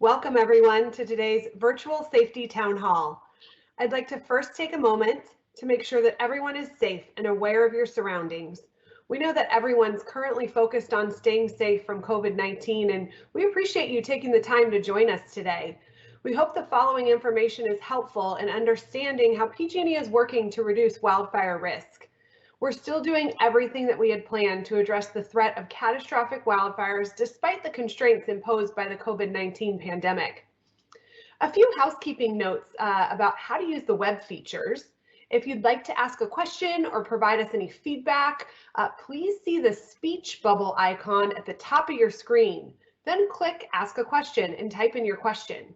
Welcome everyone to today's virtual safety town hall. I'd like to first take a moment to make sure that everyone is safe and aware of your surroundings. We know that everyone's currently focused on staying safe from COVID-19, and we appreciate you taking the time to join us today. We hope the following information is helpful in understanding how PG&E is working to reduce wildfire risk. We're still doing everything that we had planned to address the threat of catastrophic wildfires despite the constraints imposed by the COVID-19 pandemic. A few housekeeping notes about how to use the web features. If you'd like to ask a question or provide us any feedback, please see the speech bubble icon at the top of your screen. Then click Ask a Question and type in your question.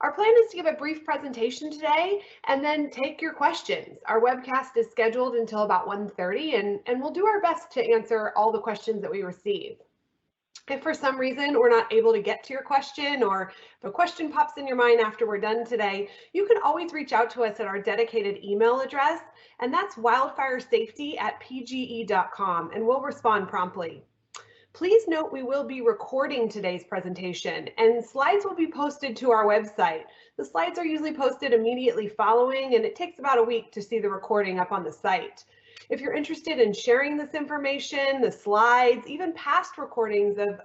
Our plan is to give a brief presentation today and then take your questions. Our webcast is scheduled until about 1:30, and we'll do our best to answer all the questions that we receive. If for some reason we're not able to get to your question, or if a question pops in your mind after we're done today, you can always reach out to us at our dedicated email address, and that's wildfiresafety@pge.com, and we'll respond promptly. Please note we will be recording today's presentation, and slides will be posted to our website. The slides are usually posted immediately following, and it takes about a week to see the recording up on the site. If you're interested in sharing this information, the slides, even past recordings of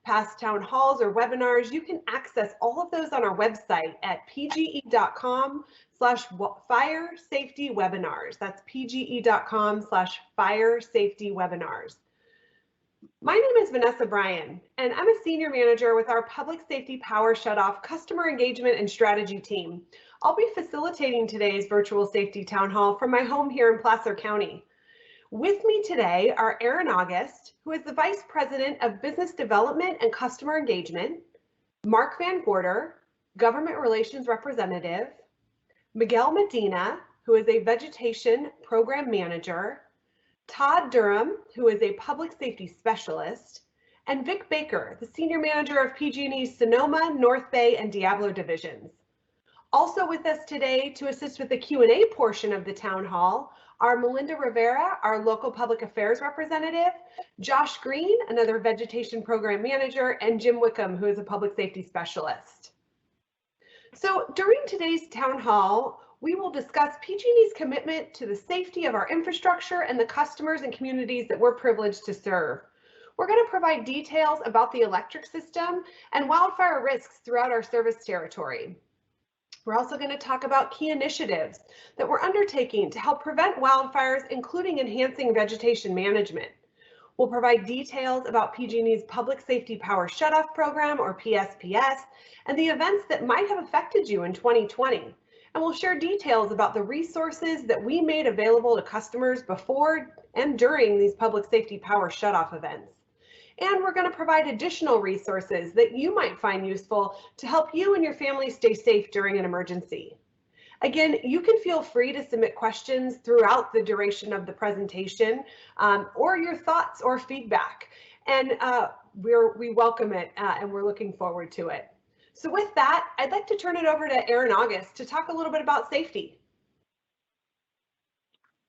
past town halls or webinars, you can access all of those on our website at pge.com/fire safety webinars. That's pge.com/fire safety webinars. My name is Vanessa Bryan, and I'm a senior manager with our Public Safety Power Shutoff Customer Engagement and Strategy team. I'll be facilitating today's virtual safety town hall from my home here in Placer County. With me today are Aaron August, who is the Vice President of Business Development and Customer Engagement, Mark Van Gorder, Government Relations Representative, Miguel Medina, who is a Vegetation Program Manager, Todd Durham, who is a public safety specialist, and Vic Baker, the senior manager of PG&E's Sonoma, North Bay, and Diablo divisions. Also with us today to assist with the Q&A portion of the town hall are Melinda Rivera, our local public affairs representative, Josh Green, another vegetation program manager, and Jim Wickham, who is a public safety specialist. So during today's town hall, we will discuss PG&E's commitment to the safety of our infrastructure and the customers and communities that we're privileged to serve. We're going to provide details about the electric system and wildfire risks throughout our service territory. We're also going to talk about key initiatives that we're undertaking to help prevent wildfires, including enhancing vegetation management. We'll provide details about PG&E's Public Safety Power Shutoff Program, or PSPS, and the events that might have affected you in 2020. And we'll share details about the resources that we made available to customers before and during these public safety power shutoff events. And we're going to provide additional resources that you might find useful to help you and your family stay safe during an emergency. Again, you can feel free to submit questions throughout the duration of the presentation, or your thoughts or feedback. And we welcome it, and we're looking forward to it. So with that, I'd like to turn it over to Aaron August to talk a little bit about safety.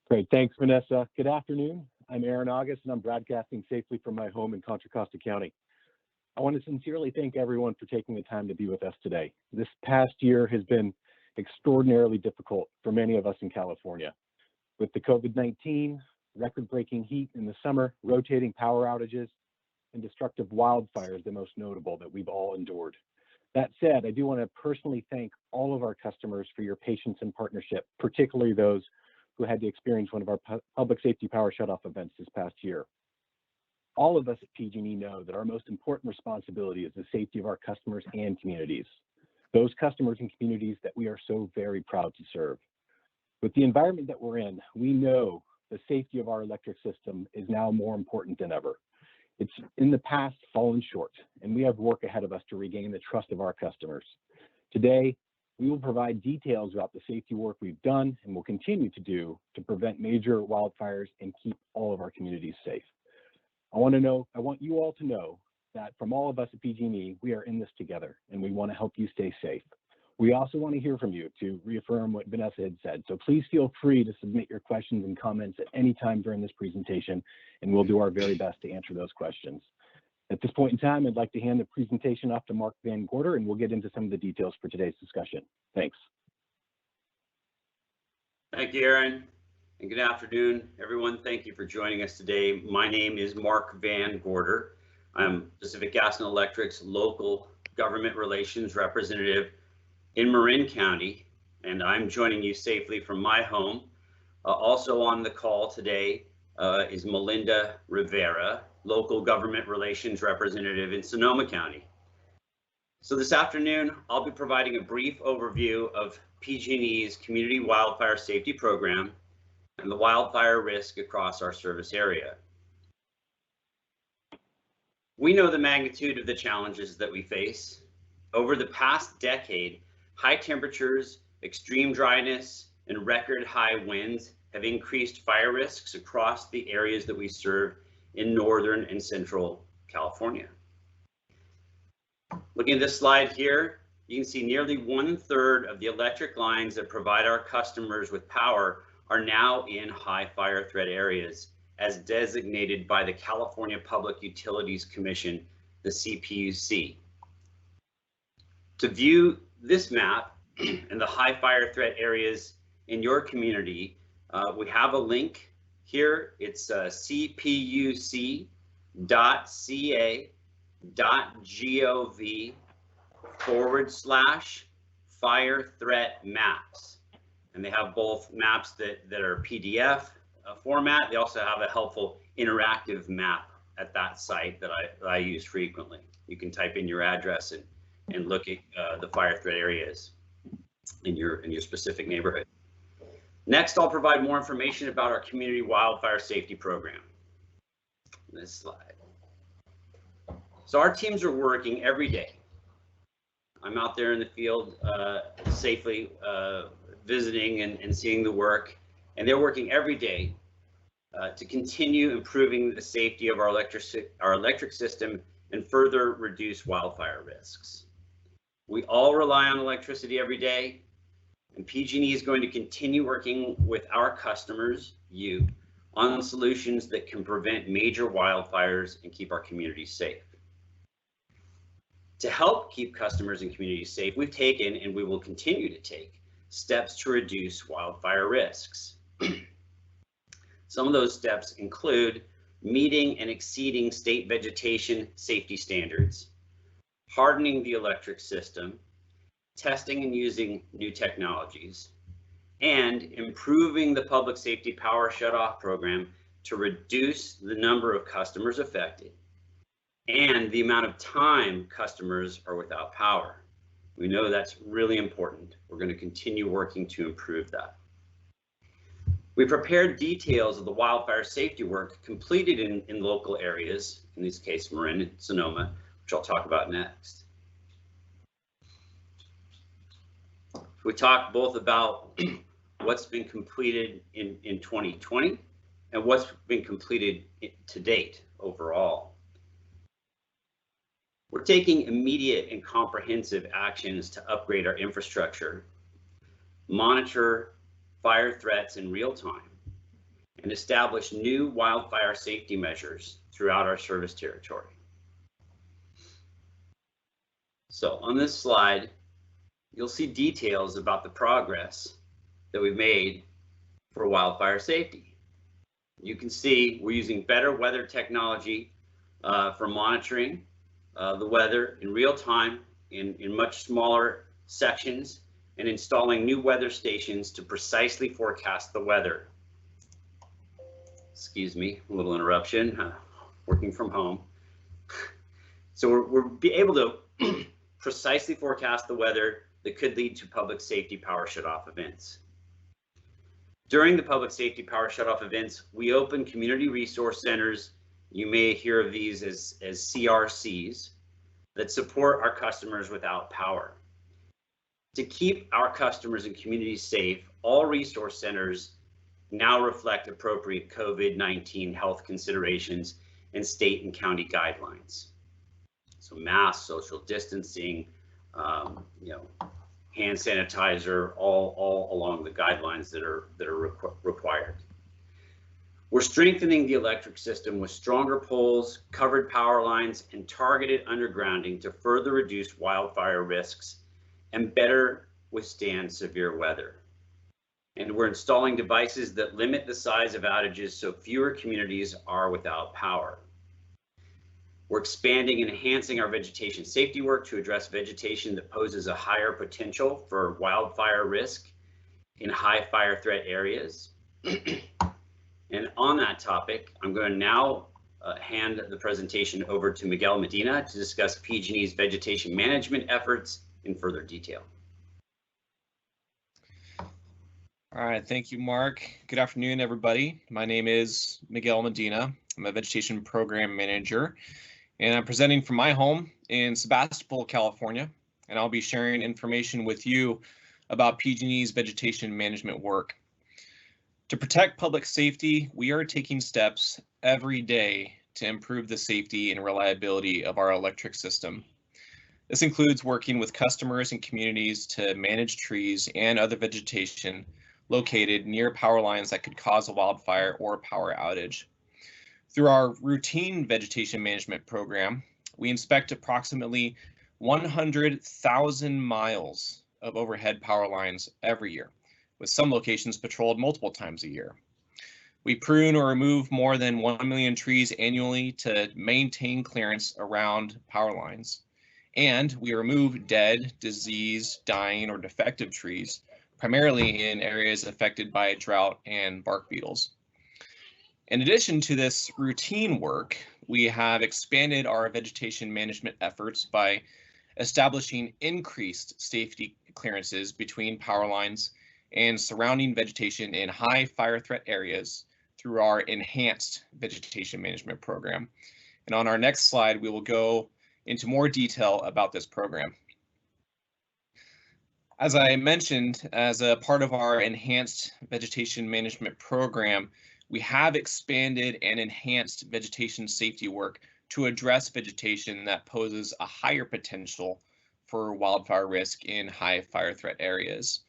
Great, thanks, Vanessa. Good afternoon. I'm Aaron August, and I'm broadcasting safely from my home in Contra Costa County. I want to sincerely thank everyone for taking the time to be with us today. This past year has been extraordinarily difficult for many of us in California. With the COVID-19, record-breaking heat in the summer, rotating power outages, and destructive wildfires, the most notable that we've all endured. That said, I do want to personally thank all of our customers for your patience and partnership, particularly those who had to experience one of our public safety power shutoff events this past year. All of us at PG&E know that our most important responsibility is the safety of our customers and communities, those customers and communities that we are so very proud to serve. With the environment that we're in, we know the safety of our electric system is now more important than ever. It's in the past fallen short, and we have work ahead of us to regain the trust of our customers. Today, we will provide details about the safety work we've done and will continue to do to prevent major wildfires and keep all of our communities safe. I want you all to know that from all of us at PG&E, we are in this together, and we want to help you stay safe. We also want to hear from you to reaffirm what Vanessa had said. So please feel free to submit your questions and comments at any time during this presentation, and we'll do our very best to answer those questions. At this point in time, I'd like to hand the presentation off to Mark Van Gorder, and we'll get into some of the details for today's discussion. Thanks. Thank you, Aaron, and good afternoon, everyone. Thank you for joining us today. My name is Mark Van Gorder. I'm Pacific Gas and Electric's local government relations representative in Marin County, and I'm joining you safely from my home. Also on the call today is Melinda Rivera, local government relations representative in Sonoma County. So this afternoon, I'll be providing a brief overview of PG&E's Community Wildfire Safety Program and the wildfire risk across our service area. We know the magnitude of the challenges that we face. Over the past decade, high temperatures, extreme dryness, and record high winds have increased fire risks across the areas that we serve in Northern and Central California. Looking at this slide here, you can see nearly 1/3 of the electric lines that provide our customers with power are now in high fire threat areas, as designated by the California Public Utilities Commission, the CPUC. To view this map and the high fire threat areas in your community, we have a link here. It's cpuc.ca.gov/fire threat maps. And they have both maps that are PDF format. They also have a helpful interactive map at that site that I use frequently. You can type in your address and look at the fire threat areas in your specific neighborhood. Next, I'll provide more information about our community wildfire safety program. This slide. So our teams are working every day. I'm out there in the field safely visiting and seeing the work, and they're working every day to continue improving the safety of our electric system and further reduce wildfire risks. We all rely on electricity every day, and PG&E is going to continue working with our customers, you, on solutions that can prevent major wildfires and keep our communities safe. To help keep customers and communities safe, we've taken and we will continue to take steps to reduce wildfire risks. Some of those steps include meeting and exceeding state vegetation safety standards, hardening the electric system, testing and using new technologies, and improving the public safety power shutoff program to reduce the number of customers affected and the amount of time customers are without power. We know that's really important. We're going to continue working to improve that. We prepared details of the wildfire safety work completed in local areas, in this case Marin and Sonoma, which I'll talk about next. We talked both about what's been completed in 2020 and what's been completed to date overall. We're taking immediate and comprehensive actions to upgrade our infrastructure, monitor fire threats in real time, and establish new wildfire safety measures throughout our service territory. So on this slide, you'll see details about the progress that we've made for wildfire safety. You can see we're using better weather technology for monitoring the weather in real time in much smaller sections, and installing new weather stations to precisely forecast the weather. Excuse me, a little interruption, working from home. So we're able to precisely forecast the weather that could lead to public safety power shutoff events. During the public safety power shutoff events, we open community resource centers. You may hear of these as CRCs that support our customers without power. To keep our customers and communities safe, all resource centers now reflect appropriate COVID-19 health considerations and state and county guidelines. So mask, social distancing, hand sanitizer, all along the guidelines that are required. We're strengthening the electric system with stronger poles, covered power lines, and targeted undergrounding to further reduce wildfire risks and better withstand severe weather. And we're installing devices that limit the size of outages so fewer communities are without power. We're expanding and enhancing our vegetation safety work to address vegetation that poses a higher potential for wildfire risk in high fire threat areas. And on that topic, I'm going to now hand the presentation over to Miguel Medina to discuss PG&E's vegetation management efforts in further detail. All right, thank you, Mark. Good afternoon, everybody. My name is Miguel Medina. I'm a vegetation program manager, and I'm presenting from my home in Sebastopol, California, and I'll be sharing information with you about PG&E's vegetation management work. To protect public safety, we are taking steps every day to improve the safety and reliability of our electric system. This includes working with customers and communities to manage trees and other vegetation located near power lines that could cause a wildfire or power outage. Through our routine vegetation management program, we inspect approximately 100,000 miles of overhead power lines every year, with some locations patrolled multiple times a year. We prune or remove more than 1 million trees annually to maintain clearance around power lines. And we remove dead, diseased, dying, or defective trees, primarily in areas affected by drought and bark beetles. In addition to this routine work, we have expanded our vegetation management efforts by establishing increased safety clearances between power lines and surrounding vegetation in high fire threat areas through our enhanced vegetation management program. And on our next slide, we will go into more detail about this program. As I mentioned, as a part of our enhanced vegetation management program, we have expanded and enhanced vegetation safety work to address vegetation that poses a higher potential for wildfire risk in high fire threat areas.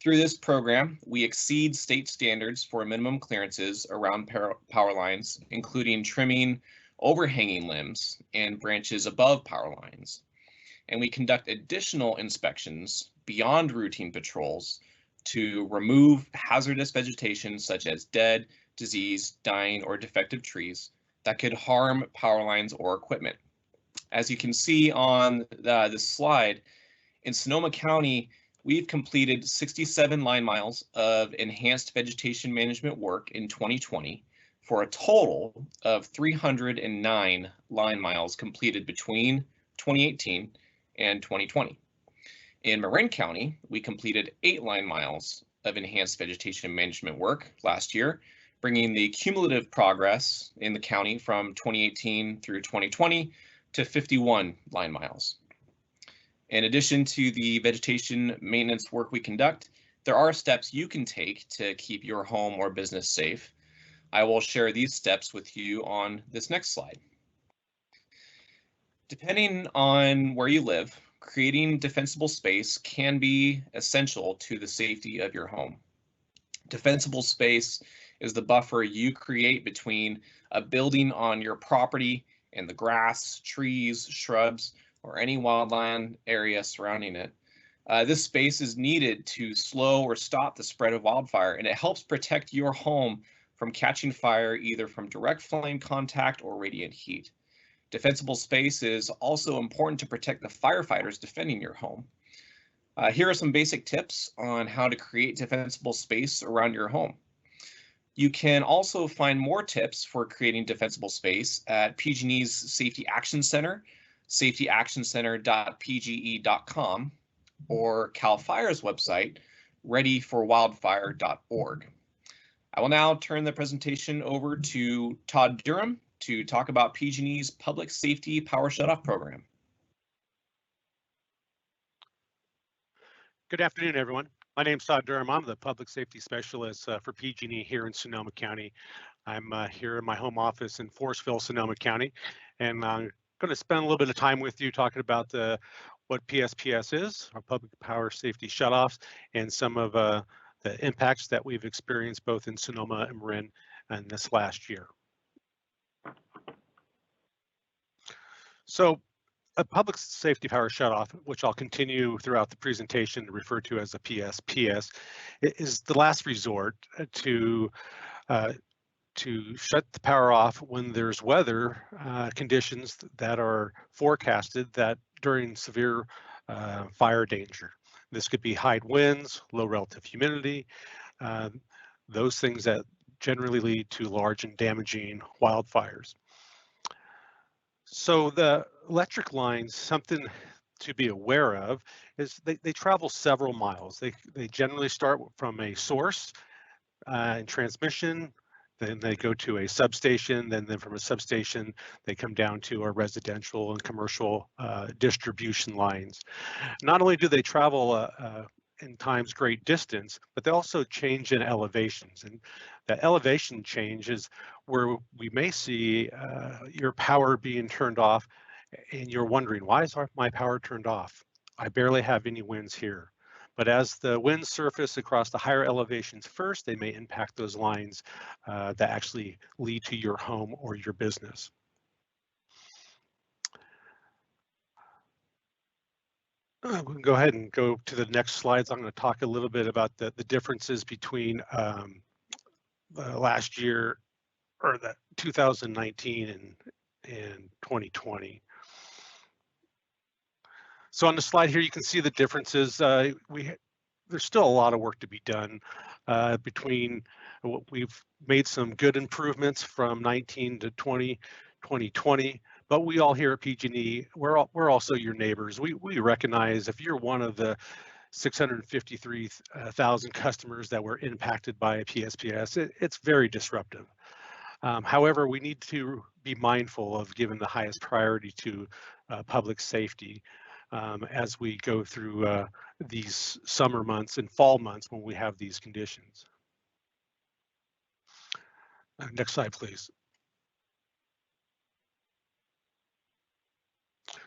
Through this program, we exceed state standards for minimum clearances around power lines, including trimming overhanging limbs and branches above power lines. And we conduct additional inspections beyond routine patrols to remove hazardous vegetation such as dead, diseased, dying, or defective trees that could harm power lines or equipment. As you can see on this slide, in Sonoma County, we've completed 67 line miles of enhanced vegetation management work in 2020 for a total of 309 line miles completed between 2018 and 2020. In Marin County, we completed 8 line miles of enhanced vegetation management work last year, bringing the cumulative progress in the county from 2018 through 2020 to 51 line miles. In addition to the vegetation maintenance work we conduct, there are steps you can take to keep your home or business safe. I will share these steps with you on this next slide. Depending on where you live, creating defensible space can be essential to the safety of your home. Defensible space is the buffer you create between a building on your property and the grass, trees, shrubs, or any wildland area surrounding it. This space is needed to slow or stop the spread of wildfire, and it helps protect your home from catching fire either from direct flame contact or radiant heat. Defensible space is also important to protect the firefighters defending your home. Here are some basic tips on how to create defensible space around your home. You can also find more tips for creating defensible space at PG&E's Safety Action Center, safetyactioncenter.pge.com, or CAL FIRE's website, readyforwildfire.org. I will now turn the presentation over to Todd Durham to talk about PG&E's Public Safety Power Shutoff program. Good afternoon, everyone. My name is Todd Durham. I'm the Public Safety Specialist for PG&E here in Sonoma County. I'm here in my home office in Forestville, Sonoma County, and I'm going to spend a little bit of time with you talking about what PSPS is, our Public Power Safety Shutoffs, and some of the impacts that we've experienced both in Sonoma and Marin in this last year. So a public safety power shutoff, which I'll continue throughout the presentation to refer to as a PSPS, is the last resort to shut the power off when there's weather conditions that are forecasted that during severe fire danger. This could be high winds, low relative humidity, those things that generally lead to large and damaging wildfires. So the electric lines, something to be aware of, is they travel several miles. They generally start from a source in transmission, then they go to a substation, then from a substation, they come down to our residential and commercial distribution lines. Not only do they travel in times great distance, but they also change in elevations. And that elevation change is where we may see your power being turned off, and you're wondering, why is my power turned off? I barely have any winds here. But as the winds surface across the higher elevations first, they may impact those lines that actually lead to your home or your business. We can go ahead and go to the next slides. I'm going to talk a little bit about the differences between last year, or the 2019 and 2020. So on the slide here, you can see the differences. There's still a lot of work to be done between we've made some good improvements from 19 to 2020, but we all here at PG&E, we're also your neighbors. We recognize if you're one of the 653,000 customers that were impacted by a PSPS, it's very disruptive. However, we need to be mindful of giving the highest priority to public safety as we go through these summer months and fall months when we have these conditions. Next slide, please.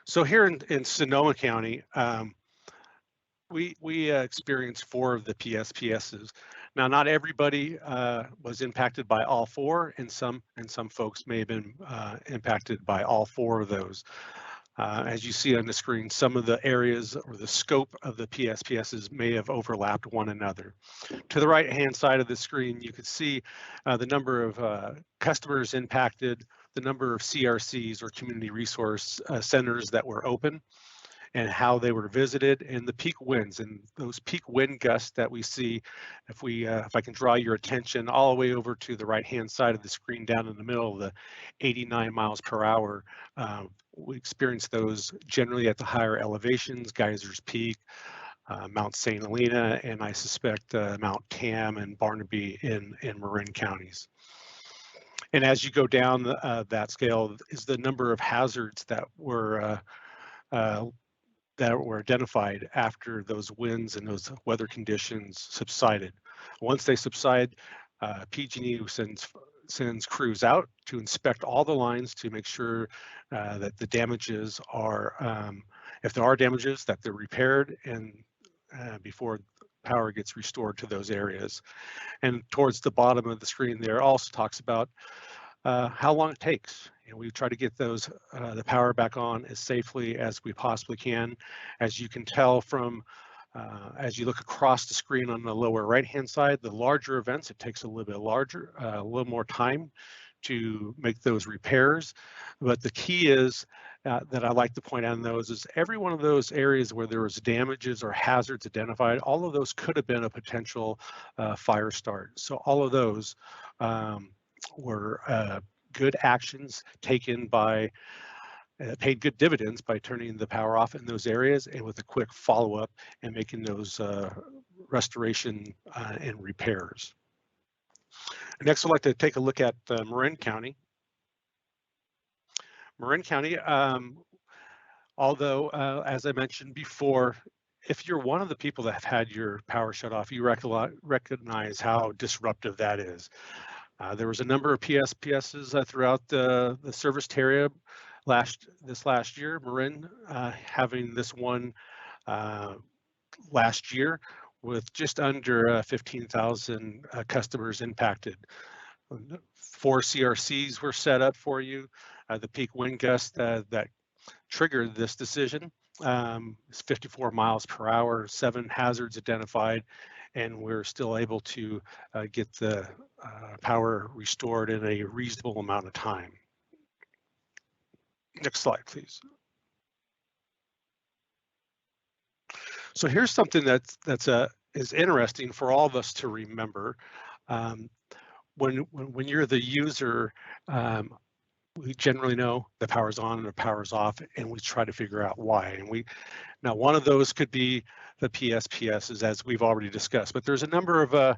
So here in Sonoma County, we experienced 4 of the PSPSs. Now, not everybody was impacted by all 4, and some folks may have been impacted by all 4 of those. As you see on the screen, some of the areas or the scope of the PSPSs may have overlapped one another. To the right-hand side of the screen, you can see the number of customers impacted, the number of CRCs or community resource centers that were open, and how they were visited, and the peak winds. And those peak wind gusts that we see, if I can draw your attention all the way over to the right-hand side of the screen, down in the middle of the 89 miles per hour, we experience those generally at the higher elevations, Geysers Peak, Mount St. Helena, and I suspect Mount Tam and Barnaby in Marin counties. And as you go down that scale is the number of hazards that were identified after those winds and those weather conditions subsided. Once they subside, PG&E sends crews out to inspect all the lines to make sure that the damages are, if there are damages, that they're repaired and before power gets restored to those areas. And towards the bottom of the screen there also talks about how long it takes. And we try to get those the power back on as safely as we possibly can. As you can tell from as you look across the screen on the lower right-hand side, the larger events, it takes a little bit larger, a little more time to make those repairs. But the key is that I like to point out in those is every one of those areas where there was damages or hazards identified, all of those could have been a potential fire start. So all of those were good actions taken by paid good dividends by turning the power off in those areas and with a quick follow-up and making those restoration and repairs. Next, I'd like to take a look at Marin County. Marin County, although as I mentioned before, if you're one of the people that have had your power shut off, you recognize how disruptive that is. There was a number of PSPSs throughout the service area this last year. Marin having this one last year with just under 15,000 customers impacted. 4 CRCs were set up for you. The peak wind gust that triggered this decision is 54 miles per hour, 7 hazards identified, and we're still able to get the power restored in a reasonable amount of time. Next slide, please. So here's something is interesting for all of us to remember. When you're the user, we generally know the power's on and the power's off, and we try to figure out why. And now one of those could be the PSPSs, as we've already discussed, but there's a number of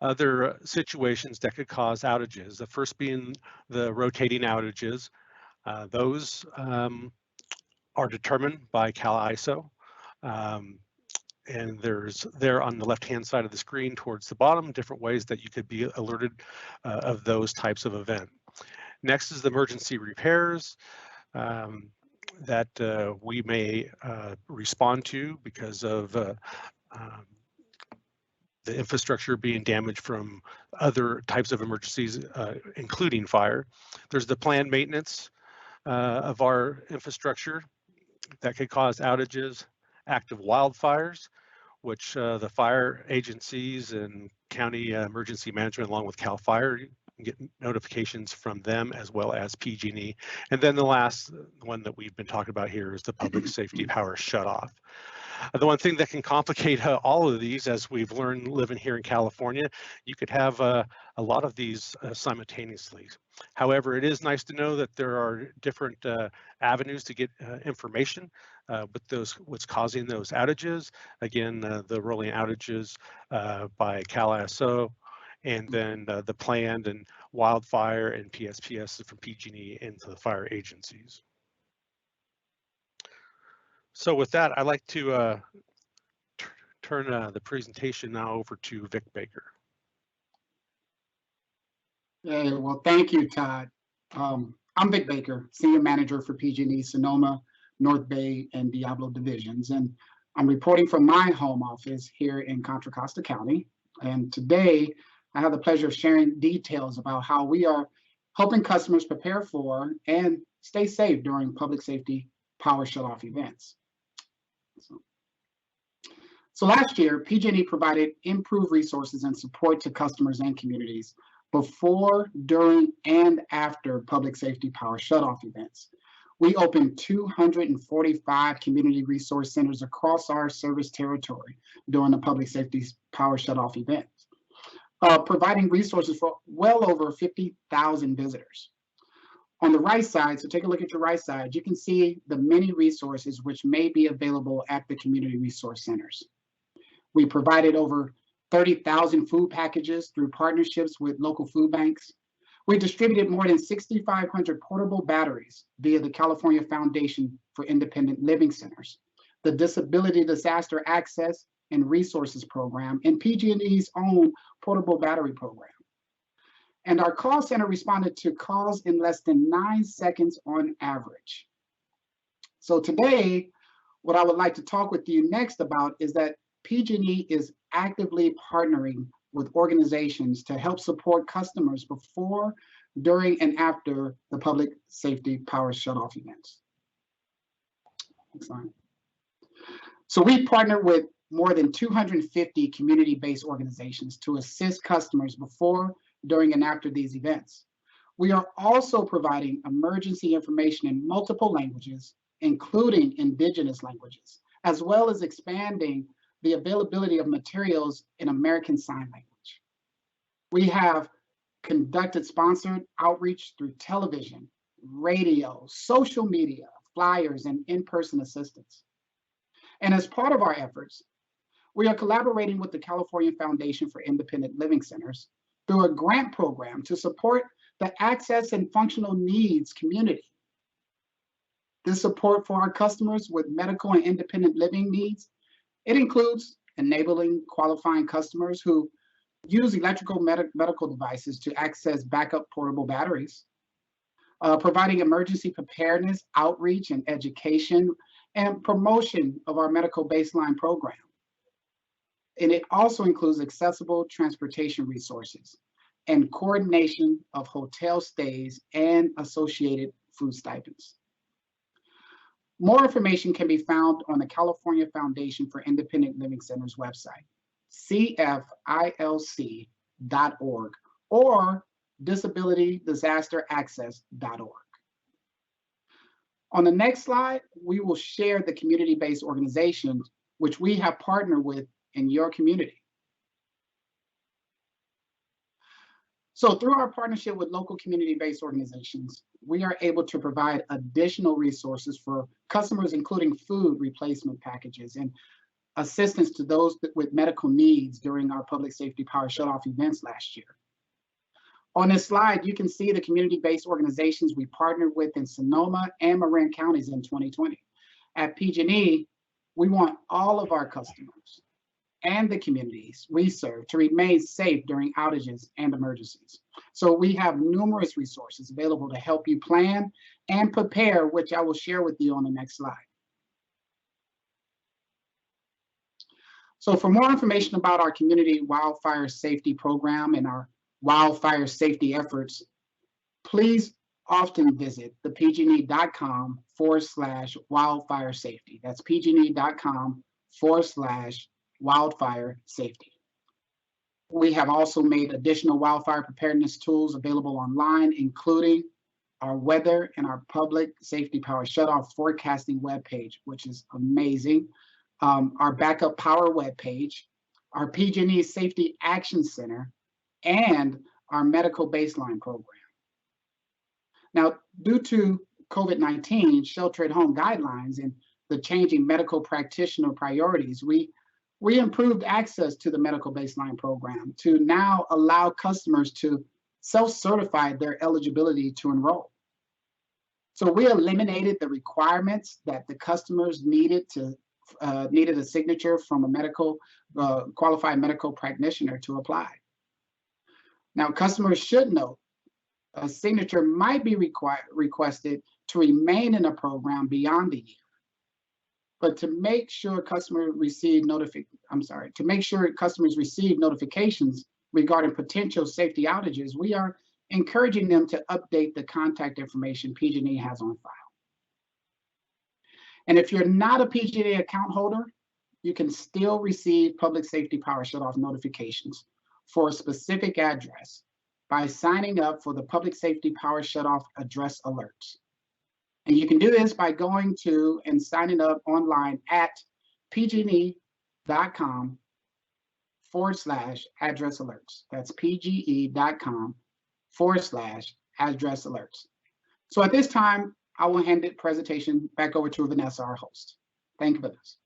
other situations that could cause outages. The first being the rotating outages. Those are determined by CAISO. And there's there on the left-hand side of the screen towards the bottom, different ways that you could be alerted of those types of event. Next is the emergency repairs that we may respond to because of the infrastructure being damaged from other types of emergencies, including fire. There's the planned maintenance of our infrastructure that could cause outages, active wildfires, which the fire agencies and county emergency management, along with CAL FIRE, get notifications from them, as well as PG&E. And then the last one that we've been talking about here is the public safety power shutoff. The one thing that can complicate all of these, as we've learned living here in California, you could have a lot of these simultaneously. However, it is nice to know that there are different avenues to get information with what's causing those outages. Again, the rolling outages by CalISO, and then the planned and wildfire and PSPS from PG&E into the fire agencies. So with that, I'd like to turn the presentation now over to Vic Baker. Yeah, well, thank you, Todd. I'm Vic Baker, Senior Manager for PG&E Sonoma, North Bay, and Diablo divisions. And I'm reporting from my home office here in Contra Costa County. And today, I have the pleasure of sharing details about how we are helping customers prepare for and stay safe during public safety power shutoff events. So last year, PG&E provided improved resources and support to customers and communities before, during, and after public safety power shutoff events. We opened 245 community resource centers across our service territory during the public safety power shutoff events, providing resources for well over 50,000 visitors. On the right side, so take a look at your right side, you can see the many resources which may be available at the community resource centers. We provided over 30,000 food packages through partnerships with local food banks. We distributed more than 6,500 portable batteries via the California Foundation for Independent Living Centers, the Disability Disaster Access and Resources Program, and PG&E's own portable battery program. And our call center responded to calls in less than 9 seconds on average. So today, what I would like to talk with you next about is that PG&E is actively partnering with organizations to help support customers before, during, and after the public safety power shutoff events. Next slide. So we partner with more than 250 community-based organizations to assist customers before, during, and after these events. We are also providing emergency information in multiple languages, including indigenous languages, as well as expanding the availability of materials in American Sign Language. We have conducted sponsored outreach through television, radio, social media, flyers, and in-person assistance. And as part of our efforts, we are collaborating with the California Foundation for Independent Living Centers through a grant program to support the access and functional needs community. This support for our customers with medical and independent living needs, it includes enabling qualifying customers who use electrical medical devices to access backup portable batteries, providing emergency preparedness, outreach, and education, and promotion of our medical baseline program. And it also includes accessible transportation resources, and coordination of hotel stays and associated food stipends. More information can be found on the California Foundation for Independent Living Centers website, cfilc.org, or disabilitydisasteraccess.org. On the next slide, we will share the community-based organizations which we have partnered with in your community. So through our partnership with local community-based organizations, we are able to provide additional resources for customers, including food replacement packages and assistance to those with medical needs during our public safety power shutoff events last year. On this slide, you can see the community-based organizations we partnered with in Sonoma and Marin counties in 2020. At PG&E, we want all of our customers and the communities we serve to remain safe during outages and emergencies. So we have numerous resources available to help you plan and prepare, which I will share with you on the next slide. So for more information about our community wildfire safety program and our wildfire safety efforts, please often visit the pgne.com/wildfire safety. That's pgne.com/wildfire safety. We have also made additional wildfire preparedness tools available online, including our weather and our public safety power shutoff forecasting webpage, which is amazing, our backup power webpage, our PG&E Safety Action Center, and our medical baseline program. Now, due to COVID-19 shelter-at-home guidelines and the changing medical practitioner priorities, we improved access to the medical baseline program to now allow customers to self-certify their eligibility to enroll. So we eliminated the requirements that the customers needed a signature from a qualified medical practitioner to apply. Now, customers should know a signature might be requested to remain in a program beyond a year. But to make sure customers receive notifications regarding potential safety outages, we are encouraging them to update the contact information PG&E has on file. And if you're not a PG&E account holder, you can still receive public safety power shutoff notifications for a specific address by signing up for the public safety power shutoff address alerts. And you can do this by going to and signing up online at pge.com/address alerts. That's pge.com/address alerts. So at this time, I will hand the presentation back over to Vanessa, our host. Thank you, Vanessa.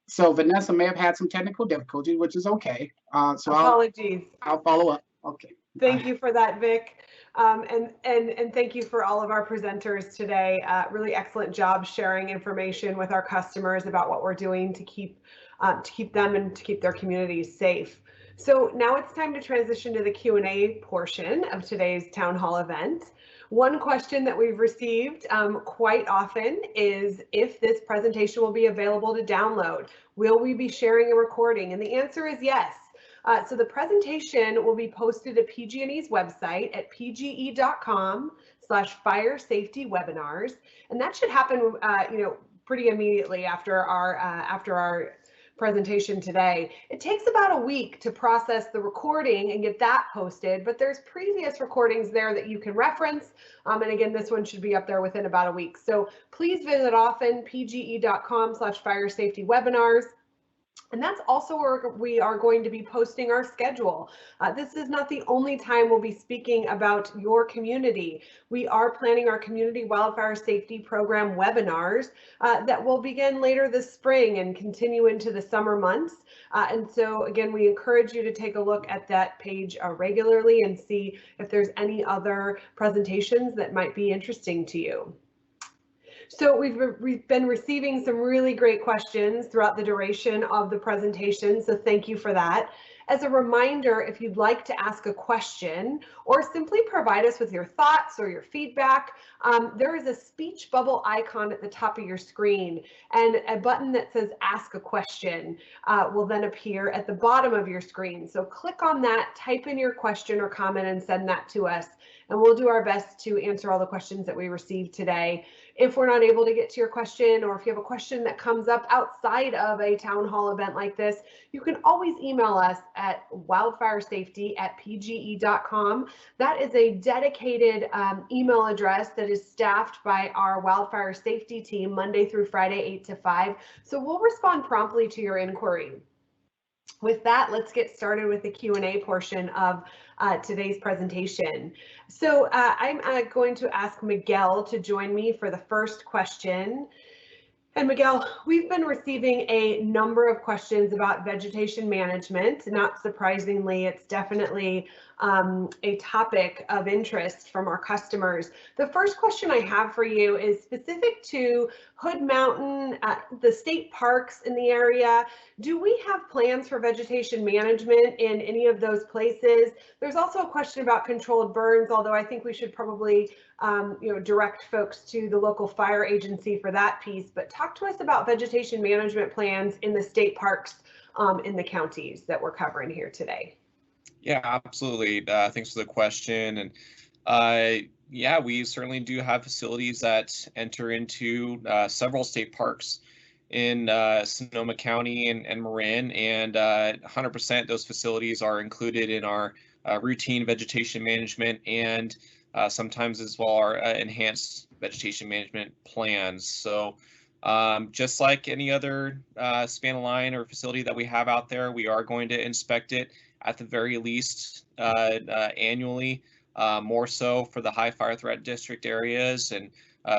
So Vanessa may have had some technical difficulties, which is okay. So apologies. I'll follow up. Okay. Thank you for that, Vic. And thank you for all of our presenters today. Really excellent job sharing information with our customers about what we're doing to keep them and to keep their communities safe. So now it's time to transition to the Q&A portion of today's town hall event. One question that we've received quite often is if this presentation will be available to download. Will we be sharing a recording? And the answer is yes. So the presentation will be posted to PG&E's website at pge.com/fire safety webinars, and that should happen, pretty immediately after our presentation today. It takes about a week to process the recording and get that posted, but there's previous recordings there that you can reference. And again, this one should be up there within about a week. So please visit often pge.com/fire safety webinars. And that's also where we are going to be posting our schedule. This is not the only time we'll be speaking about your community. We are planning our community wildfire safety program webinars that will begin later this spring and continue into the summer months. And so again, we encourage you to take a look at that page regularly and see if there's any other presentations that might be interesting to you. So we've been receiving some really great questions throughout the duration of the presentation, so thank you for that. As a reminder, if you'd like to ask a question or simply provide us with your thoughts or your feedback, there is a speech bubble icon at the top of your screen, and a button that says ask a question will then appear at the bottom of your screen. So click on that, type in your question or comment, and send that to us, and we'll do our best to answer all the questions that we received today. If we're not able to get to your question, or if you have a question that comes up outside of a town hall event like this, you can always email us at wildfiresafety@pge.com. That is a dedicated email address that is staffed by our wildfire safety team Monday through Friday, 8 to 5. So we'll respond promptly to your inquiry. With that, let's get started with the Q&A portion of today's presentation. So I'm going to ask Miguel to join me for the first question. And Miguel, we've been receiving a number of questions about vegetation management. Not surprisingly, it's definitely a topic of interest from our customers. The first question I have for you is specific to Hood Mountain, the state parks in the area. Do we have plans for vegetation management in any of those places? There's also a question about controlled burns, although I think we should probably direct folks to the local fire agency for that piece. But talk to us about vegetation management plans in the state parks in the counties that we're covering here today. Yeah, absolutely. Thanks for the question. And yeah, we certainly do have facilities that enter into several state parks in Sonoma County and Marin, and 100% those facilities are included in our routine vegetation management and sometimes as well our enhanced vegetation management plans. So just like any other span of line or facility that we have out there, we are going to inspect it at the very least annually, more so for the high fire threat district areas. And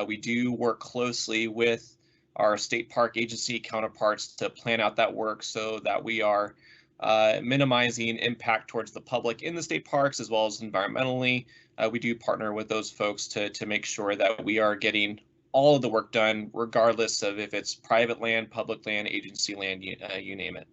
we do work closely with our state park agency counterparts to plan out that work so that we are minimizing impact towards the public in the state parks as well as environmentally. We do partner with those folks to make sure that we are getting all of the work done, regardless of if it's private land, public land, agency land, you name it.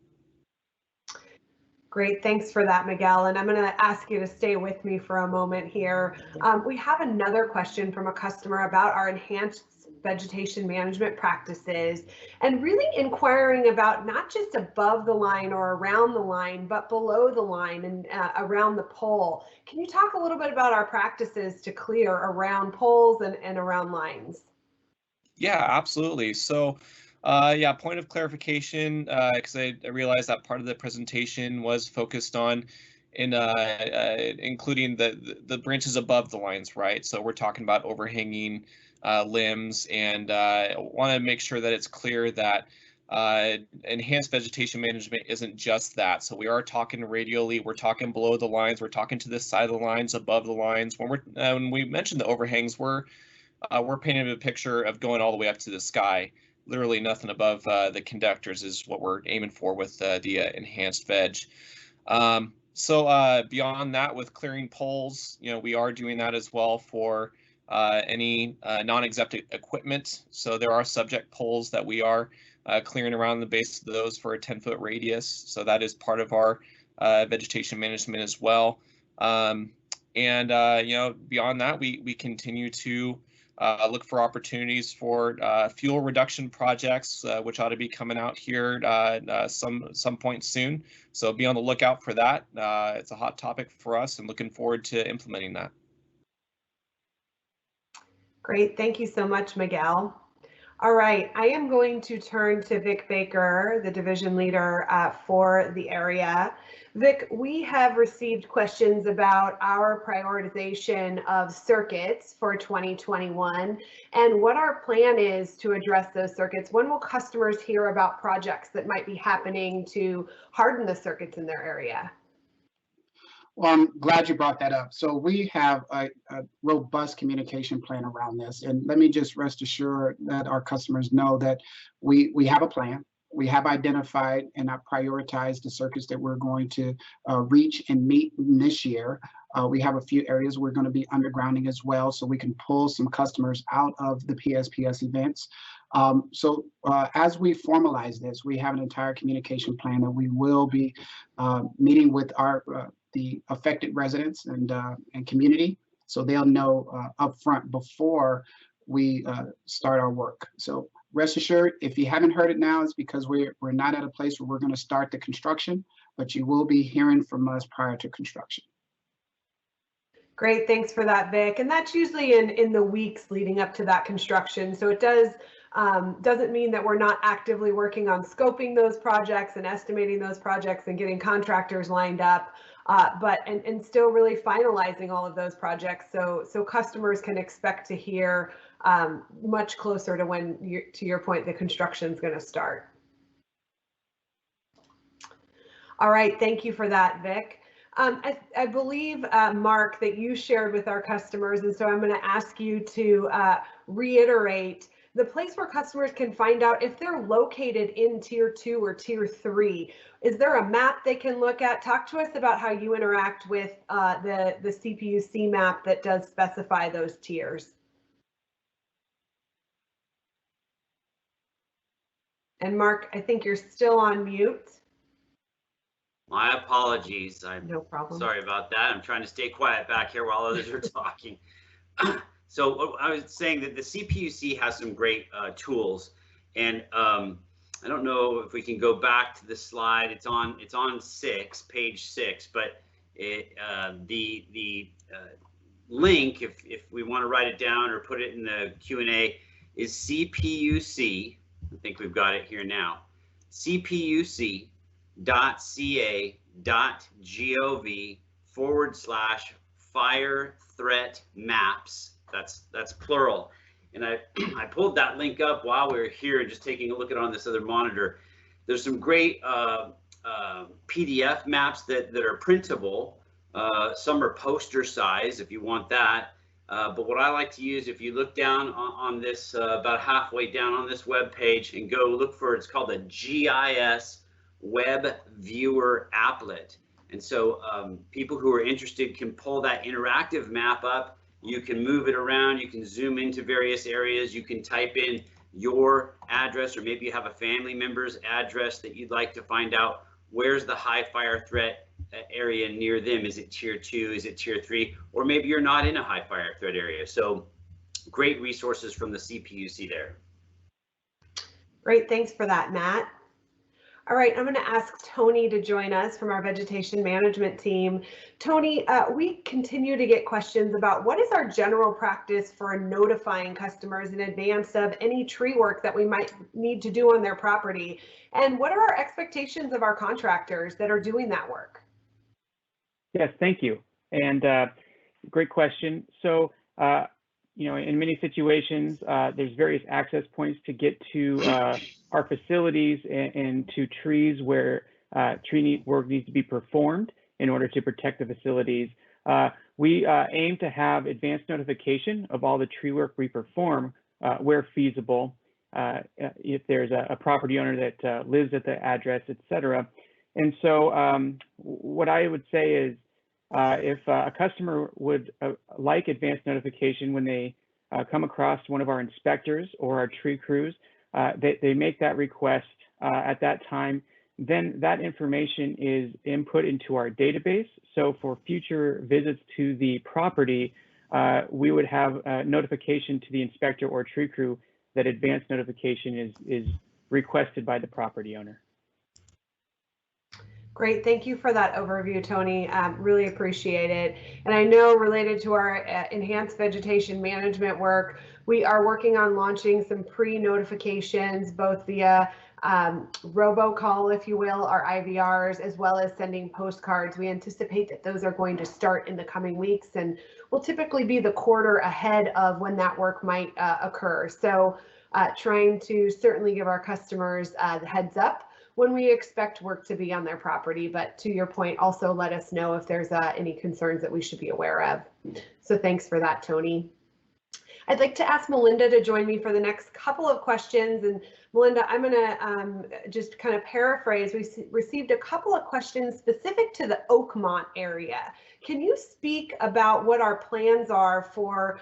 Great, thanks for that, Miguel. And I'm going to ask you to stay with me for a moment here. We have another question from a customer about our enhanced vegetation management practices, and really inquiring about not just above the line or around the line, but below the line and around the pole. Can you talk a little bit about our practices to clear around poles and around lines? Yeah, absolutely. So yeah, point of clarification, because I realized that part of the presentation was focused on including the branches above the lines, right? So we're talking about overhanging limbs, and want to make sure that it's clear that enhanced vegetation management isn't just that. So we are talking radially, we're talking below the lines, we're talking to the side of the lines, above the lines. When we mention the overhangs, we're painting a picture of going all the way up to the sky. Literally nothing above the conductors is what we're aiming for with the enhanced veg. So beyond that, with clearing poles, we are doing that as well for any non-exempt equipment. So there are subject poles that we are clearing around the base of those for a 10-foot radius. So that is part of our vegetation management as well. And beyond that, we continue to look for opportunities for fuel reduction projects, which ought to be coming out here some point soon. So be on the lookout for that. It's a hot topic for us, and looking forward to implementing that. Great, thank you so much, Miguel. All right, I am going to turn to Vic Baker, the division leader for the area. Vic, we have received questions about our prioritization of circuits for 2021 and what our plan is to address those circuits. When will customers hear about projects that might be happening to harden the circuits in their area? Well, I'm glad you brought that up. So we have a robust communication plan around this. And let me just rest assured that our customers know that we have a plan. We have identified and prioritized the circuits that we're going to reach and meet this year. We have a few areas we're going to be undergrounding as well, so we can pull some customers out of the PSPS events. As we formalize this, we have an entire communication plan that we will be meeting with the affected residents and community, so they'll know upfront before we start our work. So rest assured, if you haven't heard it now, it's because we're not at a place where we're going to start the construction, but you will be hearing from us prior to construction. Great, thanks for that, Vic. And that's usually in the weeks leading up to that construction. So it doesn't mean that we're not actively working on scoping those projects and estimating those projects and getting contractors lined up, but still really finalizing all of those projects so customers can expect to hear much closer to when, to your point, the construction is going to start. All right, thank you for that, Vic. I believe, Mark, that you shared with our customers, and so I'm going to ask you to reiterate the place where customers can find out if they're located in Tier 2 or Tier 3. Is there a map they can look at? Talk to us about how you interact with the CPUC map that does specify those tiers. And Mark, I think you're still on mute. My apologies. I'm no problem. Sorry about that. I'm trying to stay quiet back here while others are talking. So I was saying that the CPUC has some great tools, and I don't know if we can go back to the slide. It's on page 6, but the link, if we want to write it down or put it in the Q&A, is CPUC. I think we've got it here now. CPUC.ca.gov/fire threat maps. That's plural. And I pulled that link up while we were here, just taking a look at it on this other monitor. There's some great PDF maps that are printable. Some are poster size if you want that. But what I like to use, if you look down on this, about halfway down on this web page, and go look for, it's called a GIS Web Viewer Applet. And so people who are interested can pull that interactive map up. You can move it around. You can zoom into various areas. You can type in your address, or maybe you have a family member's address that you'd like to find out where's the high fire threat area near them. Is it Tier 2? Is it Tier 3? Or maybe you're not in a high fire threat area. So great resources from the CPUC there. Great, thanks for that, Matt. All right, I'm going to ask Tony to join us from our vegetation management team. Tony, we continue to get questions about what is our general practice for notifying customers in advance of any tree work that we might need to do on their property, and what are our expectations of our contractors that are doing that work? Yes, thank you. And great question. So, you know, in many situations, there's various access points to get to our facilities and to trees where tree work needs to be performed in order to protect the facilities. We aim to have advanced notification of all the tree work we perform where feasible, if there's a property owner that lives at the address, et cetera. And so what I would say is, if a customer would like advanced notification when they come across one of our inspectors or our tree crews, they make that request at that time, then that information is input into our database. So for future visits to the property, we would have a notification to the inspector or tree crew that advanced notification is requested by the property owner. Great, thank you for that overview, Tony. Really appreciate it. And I know related to our enhanced vegetation management work, we are working on launching some pre-notifications, both via robocall, if you will, our IVRs, as well as sending postcards. We anticipate that those are going to start in the coming weeks and will typically be the quarter ahead of when that work might occur. So trying to certainly give our customers the heads up when we expect work to be on their property, but to your point, also let us know if there's any concerns that we should be aware of. So thanks for that, Tony. I'd like to ask Melinda to join me for the next couple of questions. And Melinda, I'm going to just kind of paraphrase. We received a couple of questions specific to the Oakmont area. Can you speak about what our plans are for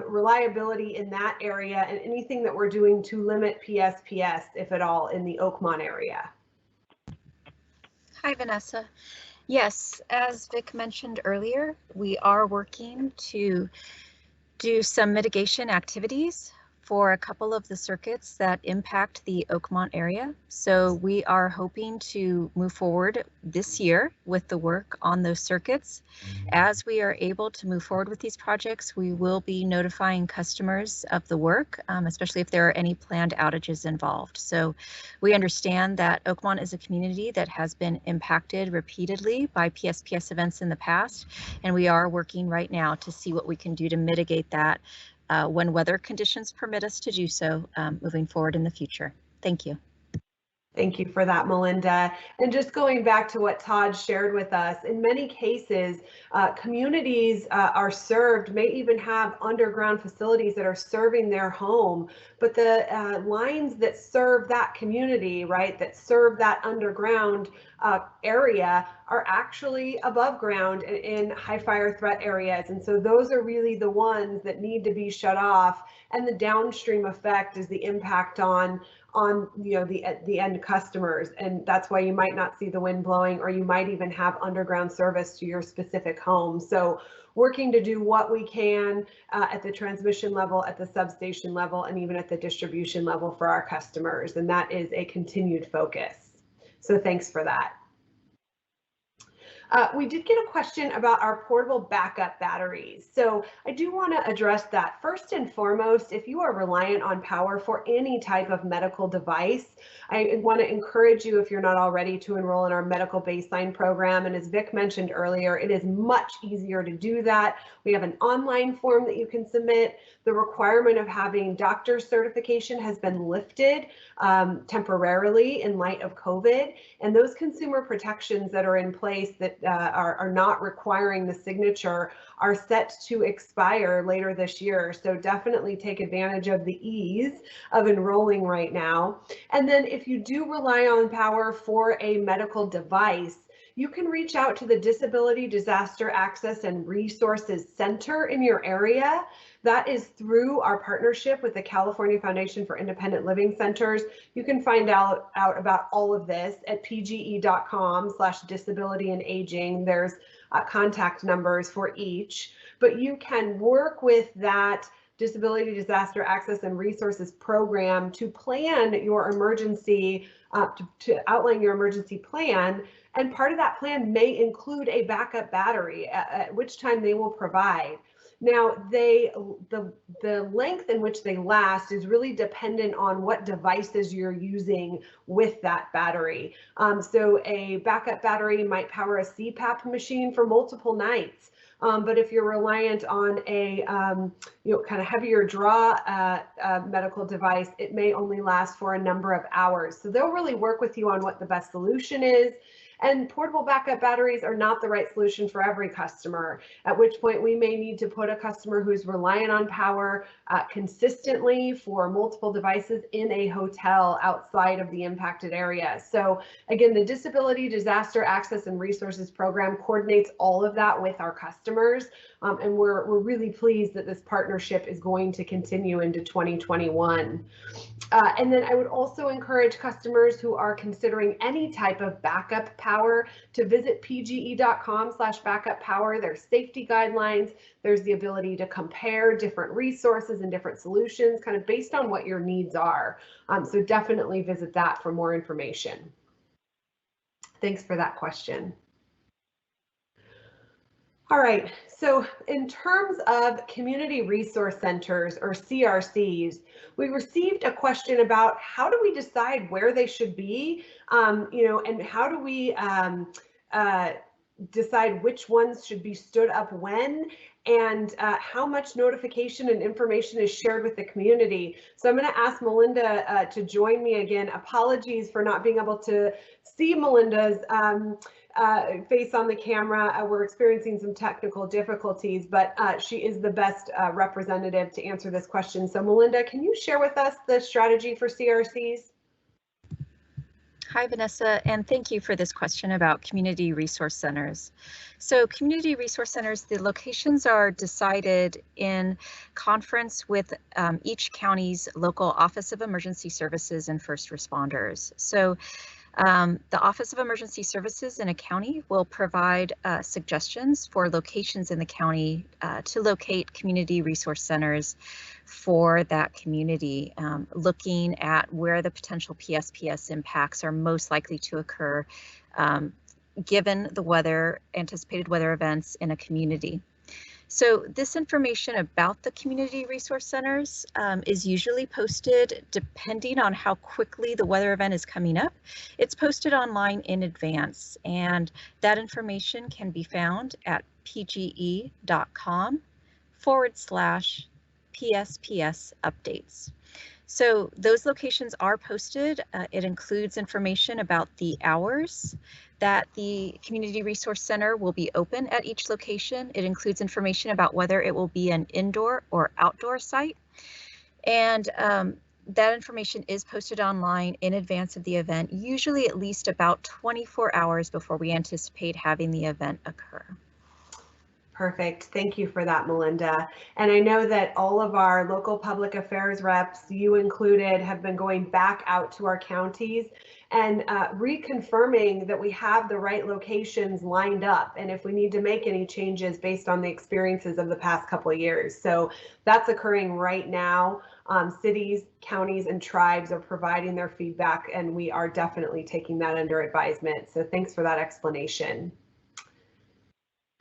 reliability in that area and anything that we're doing to limit PSPS, if at all, in the Oakmont area? Hi, Vanessa. Yes, as Vic mentioned earlier, we are working to do some mitigation activities for a couple of the circuits that impact the Oakmont area. So we are hoping to move forward this year with the work on those circuits. As we are able to move forward with these projects, we will be notifying customers of the work, especially if there are any planned outages involved. So we understand that Oakmont is a community that has been impacted repeatedly by PSPS events in the past, and we are working right now to see what we can do to mitigate that when weather conditions permit us to do so moving forward in the future. Thank you. Thank you for that, Melinda. And just going back to what Todd shared with us, in many cases, communities are served, may even have underground facilities that are serving their home, but the lines that serve that community, right, that serve that underground area are actually above ground in high fire threat areas. And so those are really the ones that need to be shut off. And the downstream effect is the impact on the end customers, and that's why you might not see the wind blowing, or you might even have underground service to your specific home. So working to do what we can at the transmission level, at the substation level, and even at the distribution level for our customers, and that is a continued focus. So thanks for that. We did get a question about our portable backup batteries. So I do want to address that. First and foremost, if you are reliant on power for any type of medical device, I want to encourage you, if you're not already, to enroll in our medical baseline program. And as Vic mentioned earlier, it is much easier to do that. We have an online form that you can submit. The requirement of having doctor's certification has been lifted temporarily in light of COVID. And those consumer protections that are in place that are not requiring the signature are set to expire later this year. So definitely take advantage of the ease of enrolling right now. And then if you do rely on power for a medical device, you can reach out to the Disability Disaster Access and Resources Center in your area. That is through our partnership with the California Foundation for Independent Living Centers. You can find out about all of this at pge.com/disability and aging. There's contact numbers for each, but you can work with that Disability Disaster Access and Resources program to plan your emergency, to outline your emergency plan. And part of that plan may include a backup battery, at which time they will provide. Now, the length in which they last is really dependent on what devices you're using with that battery. So a backup battery might power a CPAP machine for multiple nights. But if you're reliant on a kind of heavier draw medical device, it may only last for a number of hours. So they'll really work with you on what the best solution is. And portable backup batteries are not the right solution for every customer, at which point we may need to put a customer who's reliant on power consistently for multiple devices in a hotel outside of the impacted area. So again, the Disability Disaster Access and Resources Program coordinates all of that with our customers. And we're really pleased that this partnership is going to continue into 2021. And then I would also encourage customers who are considering any type of backup power to visit pge.com/backup power. There's safety guidelines. There's the ability to compare different resources and different solutions kind of based on what your needs are. So definitely visit that for more information. Thanks for that question. All right, so in terms of community resource centers, or CRCs, we received a question about how do we decide where they should be, and how do we decide which ones should be stood up when, and how much notification and information is shared with the community. So I'm going to ask Melinda to join me again. Apologies for not being able to see Melinda's face on the camera. We're experiencing some technical difficulties, but she is the best representative to answer this question. So Melinda, can you share with us the strategy for CRCs? Hi, Vanessa, and thank you for this question about community resource centers. So community resource centers, the locations are decided in conference with each county's local Office of Emergency Services and First Responders. So the Office of Emergency Services in a county will provide suggestions for locations in the county to locate community resource centers for that community, looking at where the potential PSPS impacts are most likely to occur given the anticipated weather events in a community. So this information about the community resource centers is usually posted depending on how quickly the weather event is coming up. It's posted online in advance, and that information can be found at pge.com/PSPS updates. So those locations are posted. It includes information about the hours that the Community Resource Center will be open at each location. It includes information about whether it will be an indoor or outdoor site. And that information is posted online in advance of the event, usually at least about 24 hours before we anticipate having the event occur. Perfect. Thank you for that, Melinda. And I know that all of our local public affairs reps, you included, have been going back out to our counties and reconfirming that we have the right locations lined up, and if we need to make any changes based on the experiences of the past couple of years. So that's occurring right now. Cities, counties, and tribes are providing their feedback, and we are definitely taking that under advisement. So thanks for that explanation.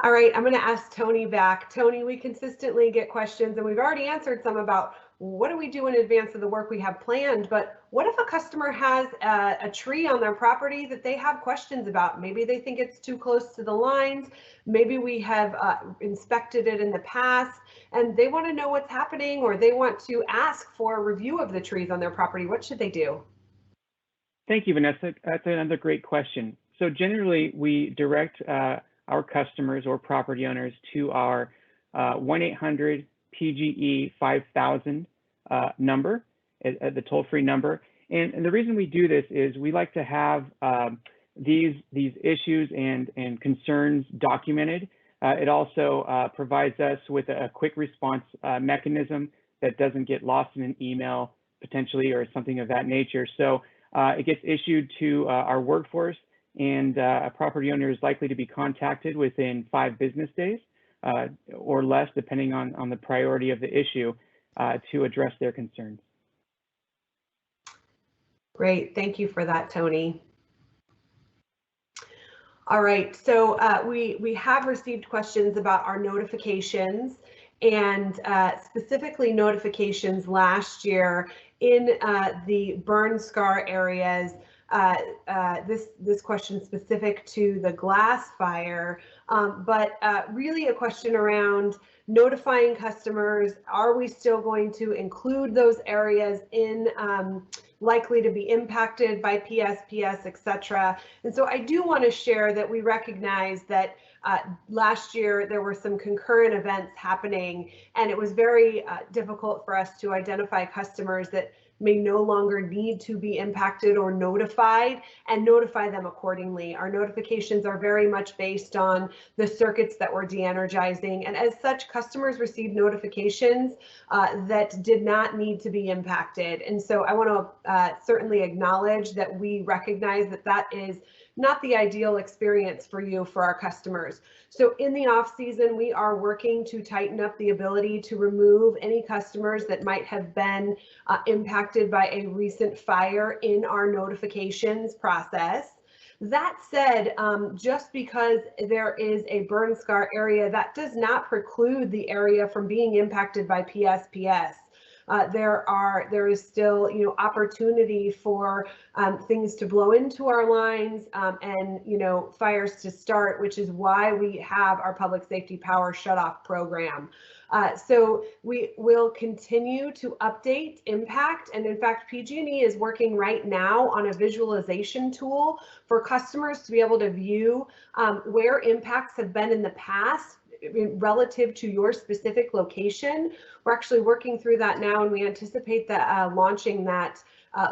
All right, I'm going to ask Tony back. Tony, we consistently get questions, and we've already answered some about what do we do in advance of the work we have planned, but what if a customer has a tree on their property that they have questions about? Maybe they think it's too close to the lines. Maybe we have inspected it in the past, and they want to know what's happening, or they want to ask for a review of the trees on their property. What should they do? Thank you, Vanessa. That's another great question. So generally, we direct our customers or property owners to our 1-800-PGE-5000 number, the toll-free number. And the reason we do this is we like to have these issues and concerns documented. It also provides us with a quick response mechanism that doesn't get lost in an email potentially or something of that nature. So it gets issued to our workforce, and a property owner is likely to be contacted within 5 business days or less, depending on the priority of the issue, to address their concerns. Great, thank you for that, Tony. All right, so we have received questions about our notifications, and specifically notifications last year in the burn scar areas. This question specific to the glass fire, but really a question around notifying customers. Are we still going to include those areas in likely to be impacted by PSPS, etc.? And so I do want to share that we recognize that last year there were some concurrent events happening, and it was very difficult for us to identify customers that may no longer need to be impacted or notified, and notify them accordingly. Our notifications are very much based on the circuits that we're de-energizing, and as such, customers received notifications that did not need to be impacted. And so I want to certainly acknowledge that we recognize that that is not the ideal experience for you, for our customers. So in the off season, we are working to tighten up the ability to remove any customers that might have been impacted by a recent fire in our notifications process. That said, just because there is a burn scar area, that does not preclude the area from being impacted by PSPS. there is still, you know, opportunity for things to blow into our lines and, you know, fires to start, which is why we have our public safety power shutoff program. So we will continue to update impact, and in fact, PG&E is working right now on a visualization tool for customers to be able to view where impacts have been in the past relative to your specific location. We're actually working through that now, and we anticipate that launching that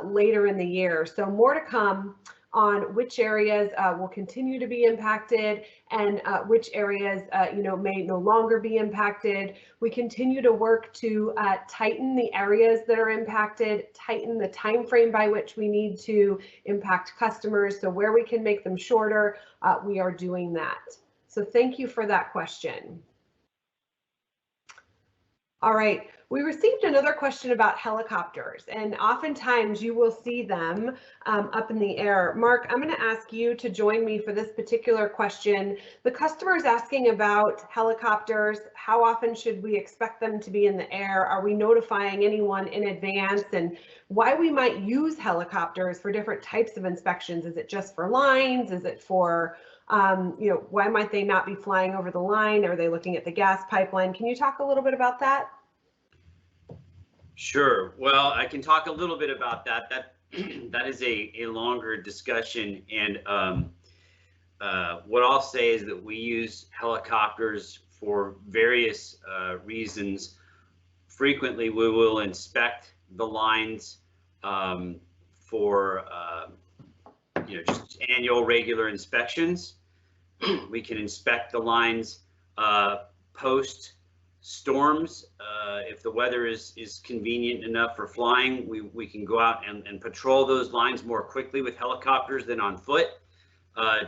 later in the year. So more to come on which areas will continue to be impacted and which areas you know, may no longer be impacted. We continue to work to tighten the areas that are impacted, tighten the time frame by which we need to impact customers. So where we can make them shorter, we are doing that. So thank you for that question. All right, we received another question about helicopters, and oftentimes you will see them up in the air. Mark, I'm going to ask you to join me for this particular question. The customer is asking about helicopters. How often should we expect them to be in the air? Are we notifying anyone in advance? And why we might use helicopters for different types of inspections? Is it just for lines? Is it for you know, why might they not be flying over the line? Are they looking at the gas pipeline? Can you talk a little bit about that? Sure. Well, I can talk a little bit about that. That is a longer discussion. And what I'll say is that we use helicopters for various reasons. Frequently, we will inspect the lines for you know, just annual regular inspections. We can inspect the lines post storms. If the weather is convenient enough for flying, we can go out and patrol those lines more quickly with helicopters than on foot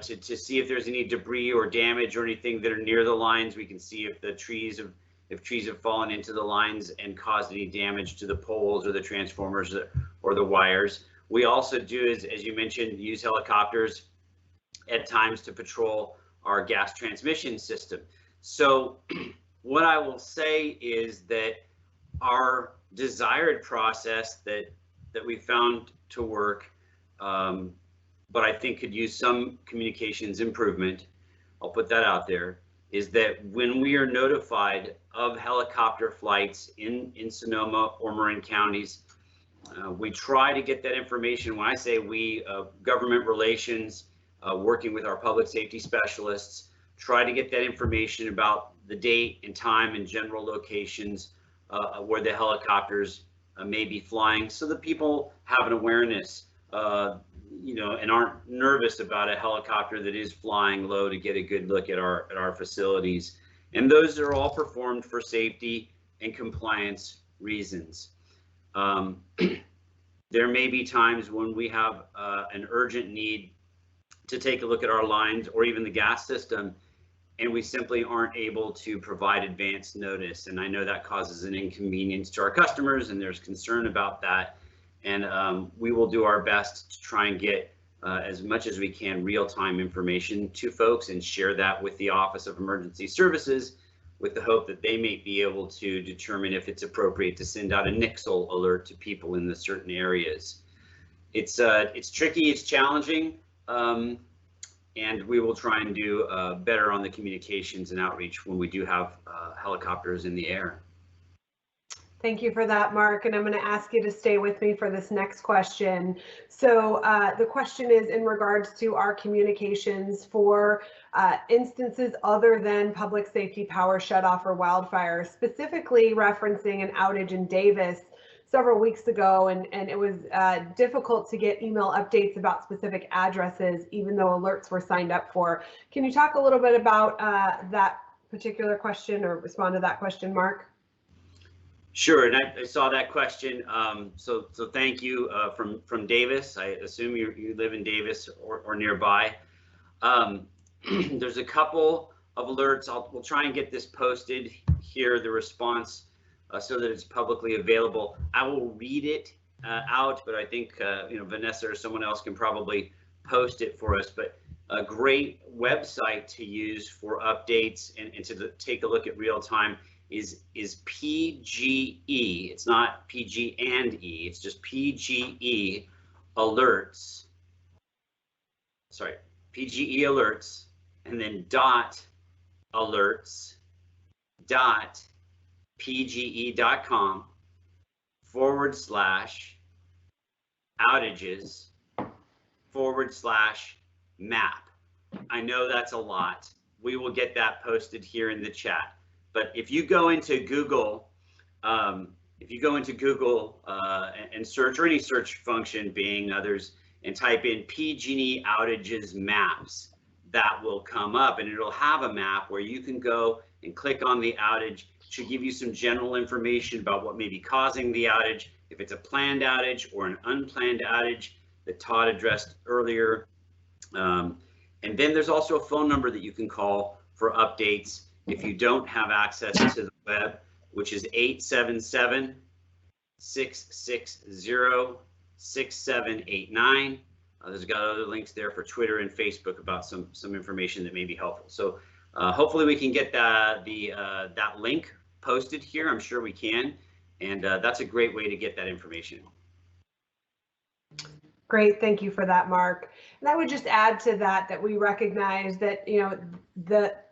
to see if there's any debris or damage or anything that are near the lines. We can see if the trees have fallen into the lines and caused any damage to the poles or the transformers or the wires. We also do, as you mentioned, use helicopters at times to patrol our gas transmission system. So what I will say is that our desired process that we found to work, but I think could use some communications improvement, I'll put that out there, is that when we are notified of helicopter flights in Sonoma or Marin counties, we try to get that information. When I say we, government relations, working with our public safety specialists, try to get that information about the date and time and general locations where the helicopters may be flying, so that people have an awareness, you know, and aren't nervous about a helicopter that is flying low to get a good look at our facilities. And those are all performed for safety and compliance reasons. There may be times when we have an urgent need to take a look at our lines or even the gas system, and we simply aren't able to provide advance notice. And I know that causes an inconvenience to our customers, and there's concern about that. And we will do our best to try and get as much as we can real-time information to folks and share that with the Office of Emergency Services, with the hope that they may be able to determine if it's appropriate to send out a NIXL alert to people in the certain areas. It's tricky, it's challenging, and we will try and do better on the communications and outreach when we do have helicopters in the air. Thank you for that, Mark. And I'm going to ask you to stay with me for this next question. So the question is in regards to our communications for instances other than public safety power shutoff or wildfire, specifically referencing an outage in Davis several weeks ago, and it was difficult to get email updates about specific addresses, even though alerts were signed up for. Can you talk a little bit about that particular question or respond to that question, Mark? Sure, and I saw that question. So thank you from Davis. I assume you live in Davis or nearby. There's a couple of alerts. We'll try and get this posted here, the response, so that it's publicly available. I will read it out, but I think you know, Vanessa or someone else can probably post it for us. But a great website to use for updates and to take a look at real time is PG&E. It's not PG&E, it's just PG&E alerts. Sorry, PG&E alerts, and then .alerts.pge.com/outages/map. I know that's a lot. We will get that posted here in the chat. But if you go into Google, and search, or any search function, Bing, others, and type in PG&E outages maps, that will come up, and it'll have a map where you can go and click on the outage. It should give you some general information about what may be causing the outage, if it's a planned outage or an unplanned outage that Todd addressed earlier. And then there's also a phone number that you can call for updates if you don't have access to the web, which is 877-660-6789. There's got other links there for Twitter and Facebook about some information that may be helpful. So hopefully we can get that link posted here. I'm sure we can, and that's a great way to get that information. Great, thank you for that, Mark. And I would just add to that we recognize that, you know,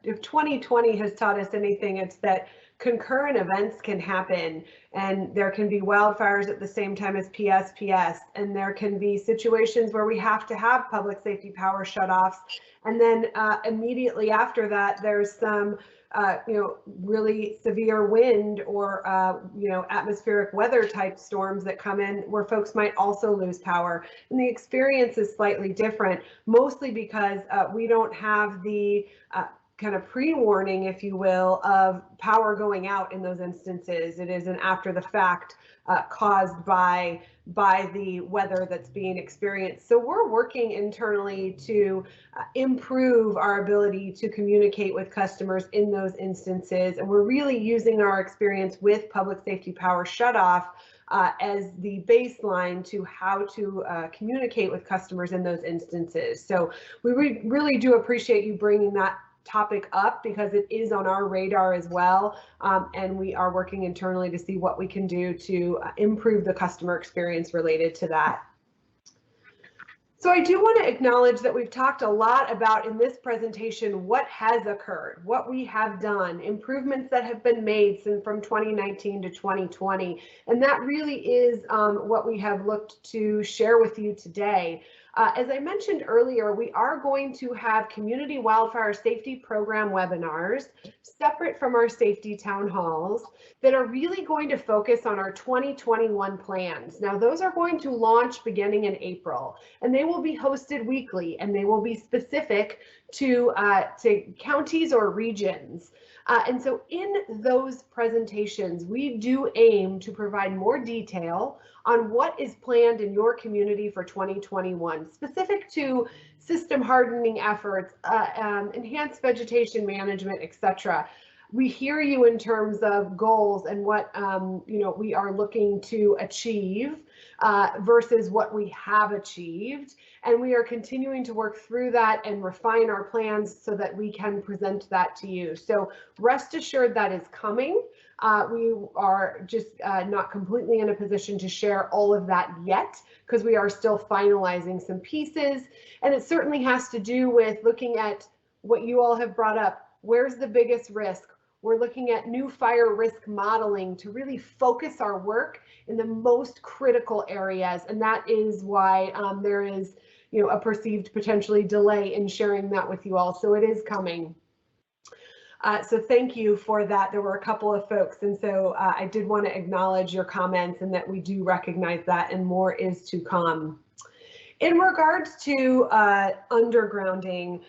if 2020 has taught us anything, it's that concurrent events can happen, and there can be wildfires at the same time as PSPS, and there can be situations where we have to have public safety power shutoffs, and then immediately after that there's some really severe wind or atmospheric weather type storms that come in where folks might also lose power, and the experience is slightly different, mostly because we don't have the kind of pre-warning, if you will, of power going out in those instances. It is an after the fact caused by the weather that's being experienced. So we're working internally to improve our ability to communicate with customers in those instances. And we're really using our experience with public safety power shutoff as the baseline to how to communicate with customers in those instances. So we really do appreciate you bringing that topic up, because it is on our radar as well, and we are working internally to see what we can do to improve the customer experience related to that. So I do want to acknowledge that we've talked a lot about in this presentation what has occurred, what we have done, improvements that have been made since from 2019 to 2020, and that really is what we have looked to share with you today. As I mentioned earlier, we are going to have community wildfire safety program webinars separate from our safety town halls that are really going to focus on our 2021 plans. Now, those are going to launch beginning in April, and they will be hosted weekly, and they will be specific to counties or regions. And so in those presentations, we do aim to provide more detail on what is planned in your community for 2021, specific to system hardening efforts, enhanced vegetation management, etc. We hear you in terms of goals and what we are looking to achieve versus what we have achieved, and we are continuing to work through that and refine our plans so that we can present that to you. So rest assured that is coming. We are just not completely in a position to share all of that yet, because we are still finalizing some pieces, and it certainly has to do with looking at what you all have brought up. Where's the biggest risk? We're looking at new fire risk modeling to really focus our work in the most critical areas, and that is why there is a perceived potentially delay in sharing that with you all. So it is coming. So thank you for that. There were a couple of folks, and so I did want to acknowledge your comments and that we do recognize that, and more is to come. In regards to undergrounding,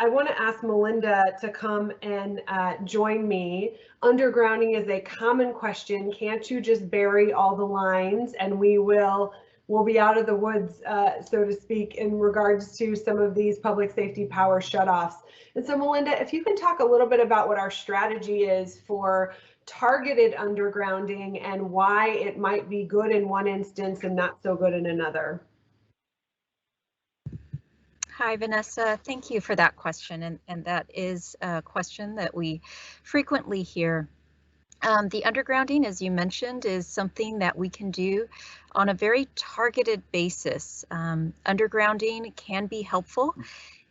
I want to ask Melinda to come and join me. Undergrounding is a common question. Can't you just bury all the lines and we'll be out of the woods, so to speak, in regards to some of these public safety power shutoffs? And so Melinda, if you can talk a little bit about what our strategy is for targeted undergrounding and why it might be good in one instance and not so good in another. Hi, Vanessa. Thank you for that question. And that is a question that we frequently hear. The undergrounding, as you mentioned, is something that we can do on a very targeted basis. Undergrounding can be helpful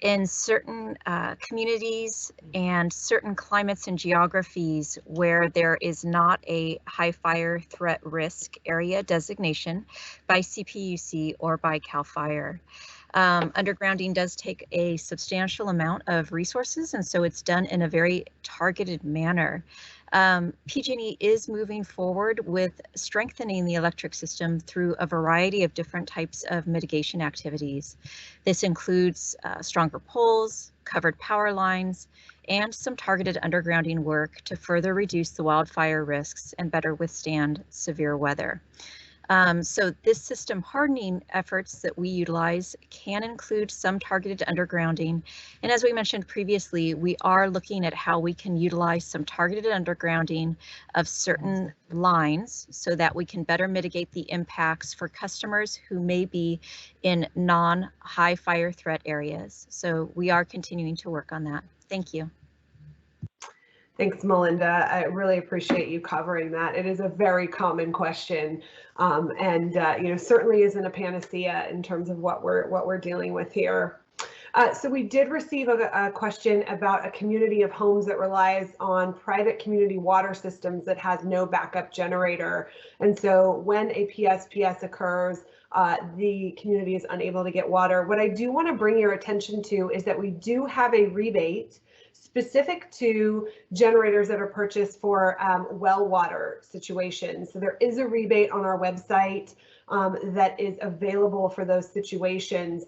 in certain communities and certain climates and geographies where there is not a high fire threat risk area designation by CPUC or by CAL FIRE. Undergrounding does take a substantial amount of resources, and so it's done in a very targeted manner. PG&E is moving forward with strengthening the electric system through a variety of different types of mitigation activities. This includes stronger poles, covered power lines, and some targeted undergrounding work to further reduce the wildfire risks and better withstand severe weather. So this system hardening efforts that we utilize can include some targeted undergrounding. And as we mentioned previously, we are looking at how we can utilize some targeted undergrounding of certain lines so that we can better mitigate the impacts for customers who may be in non-high fire threat areas. So we are continuing to work on that. Thank you. Thanks, Melinda. I really appreciate you covering that. It is a very common question, and certainly isn't a panacea in terms of what we're dealing with here. So we did receive a question about a community of homes that relies on private community water systems that has no backup generator, and so when a PSPS occurs, the community is unable to get water. What I do want to bring your attention to is that we do have a rebate specific to generators that are purchased for well water situations. So there is a rebate on our website that is available for those situations,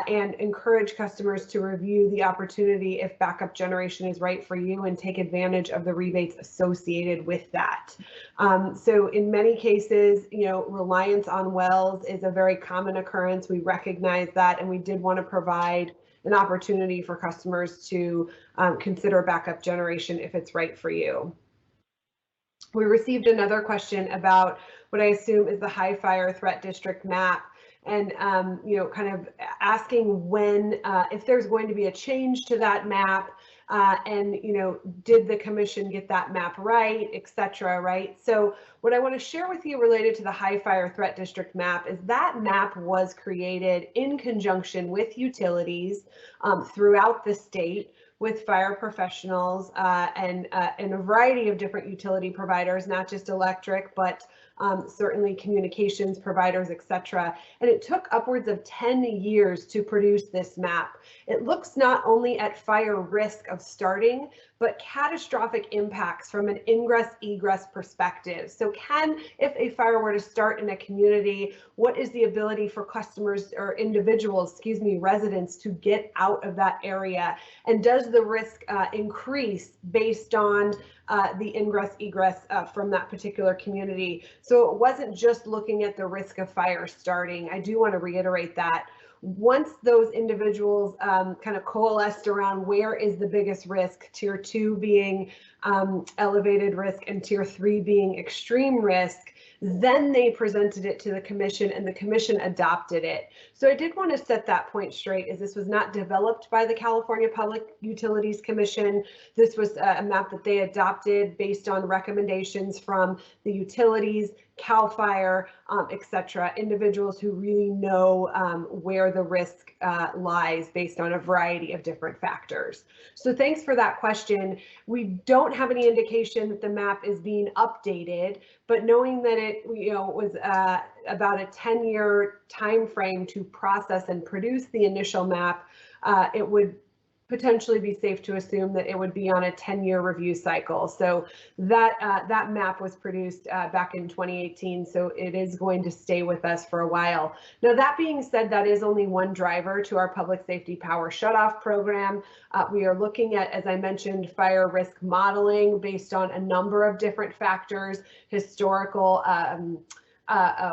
and encourage customers to review the opportunity if backup generation is right for you and take advantage of the rebates associated with that. So in many cases, reliance on wells is a very common occurrence. We recognize that, and we did want to provide an opportunity for customers to consider backup generation if it's right for you. We received another question about what I assume is the high fire threat district map, and kind of asking when, if there's going to be a change to that map, and did the commission get that map right, etc. Right? So what I want to share with you related to the high fire threat district map is that map was created in conjunction with utilities throughout the state, with fire professionals and a variety of different utility providers, not just electric, but certainly communications providers, etc. And it took upwards of 10 years to produce this map. It looks not only at fire risk of starting, but catastrophic impacts from an ingress-egress perspective. So if a fire were to start in a community, what is the ability for customers or individuals, residents to get out of that area? And does the risk increase based on the ingress-egress from that particular community? So it wasn't just looking at the risk of fire starting. I do want to reiterate that. Once those individuals kind of coalesced around where is the biggest risk, tier 2 being elevated risk and tier 3 being extreme risk, then they presented it to the commission and the commission adopted it. So I did want to set that point straight, as this was not developed by the California Public Utilities Commission. This was a map that they adopted based on recommendations from the utilities, CAL FIRE, etc., individuals who really know where the risk lies based on a variety of different factors. So thanks for that question. We don't have any indication that the map is being updated, but knowing that it was about a 10-year time frame to process and produce the initial map, it would potentially be safe to assume that it would be on a 10-year review cycle. So that map was produced back in 2018, so it is going to stay with us for a while. Now, that being said, that is only one driver to our public safety power shutoff program. We are looking at, as I mentioned, fire risk modeling based on a number of different factors, historical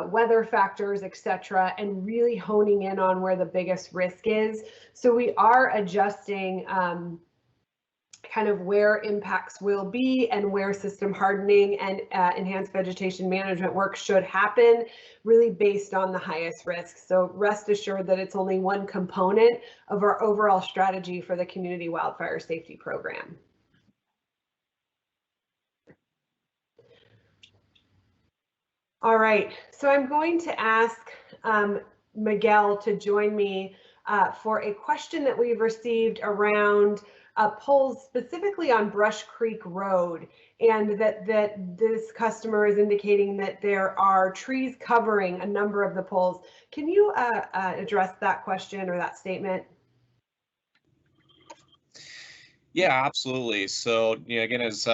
weather factors, etc., and really honing in on where the biggest risk is. So we are adjusting kind kind of where impacts will be and where system hardening and enhanced vegetation management work should happen, really based on the highest risk. So rest assured that it's only one component of our overall strategy for the community wildfire safety program. All right, so I'm going to ask Miguel to join me for a question that we've received around poles specifically on Brush Creek Road, and that this customer is indicating that there are trees covering a number of the poles. Can you address that question or that statement? Yeah, absolutely. So, again, as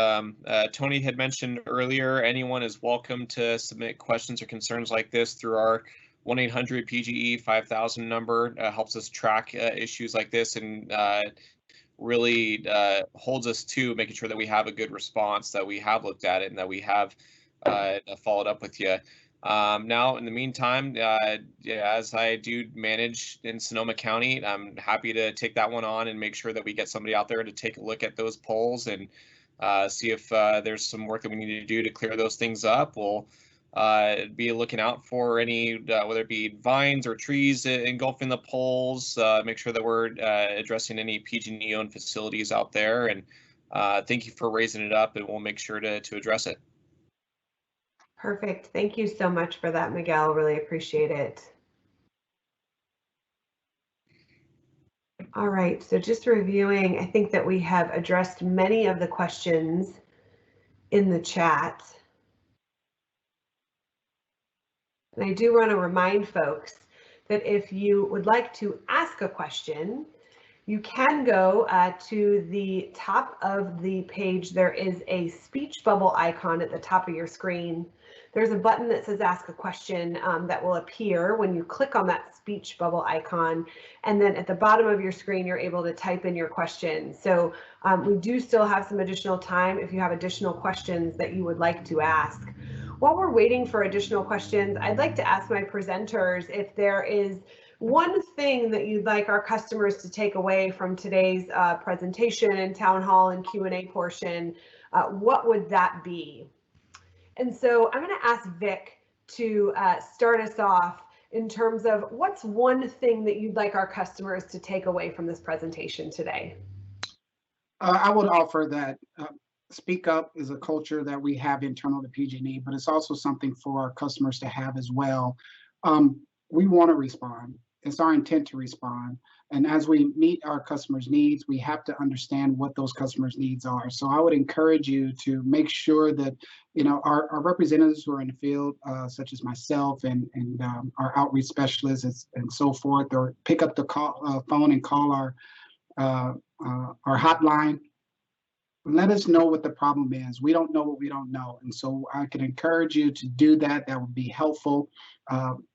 Tony had mentioned earlier, anyone is welcome to submit questions or concerns like this through our 1-800-PGE 5000 number. Helps us track issues like this and really holds us to making sure that we have a good response, that we have looked at it, and that we have followed up with you. Now, in the meantime, as I do manage in Sonoma County, I'm happy to take that one on and make sure that we get somebody out there to take a look at those poles and see if there's some work that we need to do to clear those things up. We'll be looking out for any, whether it be vines or trees engulfing the poles, make sure that we're addressing any PG&E owned facilities out there. And thank you for raising it up, and we'll make sure to address it. Perfect. Thank you so much for that, Miguel. Really appreciate it. All right, so just reviewing, I think that we have addressed many of the questions in the chat. And I do want to remind folks that if you would like to ask a question, you can go to the top of the page. There is a speech bubble icon at the top of your screen. There's a button that says ask a question that will appear when you click on that speech bubble icon. And then at the bottom of your screen, you're able to type in your question. So we do still have some additional time if you have additional questions that you would like to ask. While we're waiting for additional questions, I'd like to ask my presenters if there is one thing that you'd like our customers to take away from today's presentation and town hall and Q&A portion. What would that be? And so I'm going to ask Vic to start us off in terms of what's one thing that you'd like our customers to take away from this presentation today? I would offer that Speak Up is a culture that we have internal to PG&E, but it's also something for our customers to have as well. We want to respond. It's our intent to respond. And as we meet our customers' needs, we have to understand what those customers' needs are. So I would encourage you to make sure that, our representatives who are in the field, such as myself and our outreach specialists and so forth, or pick up the phone and call our hotline. Let us know what the problem is. We don't know what we don't know. And so I can encourage you to do that. That would be helpful.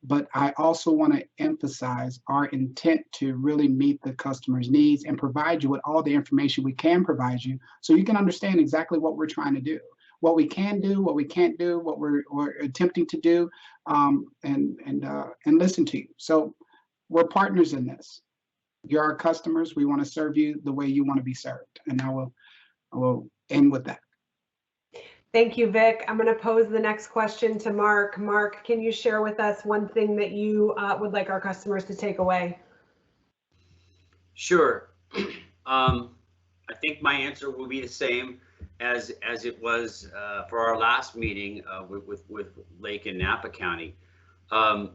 But I also want to emphasize our intent to really meet the customer's needs and provide you with all the information we can provide you so you can understand exactly what we're trying to do, what we can do, what we can't do, what we're attempting to do, and listen to you. So we're partners in this. You're our customers. We want to serve you the way you want to be served. And I will end with that. Thank you, Vic. I'm going to pose the next question to Mark. Mark, can you share with us one thing that you would like our customers to take away? Sure. I think my answer will be the same as it was for our last meeting with Lake and Napa County. And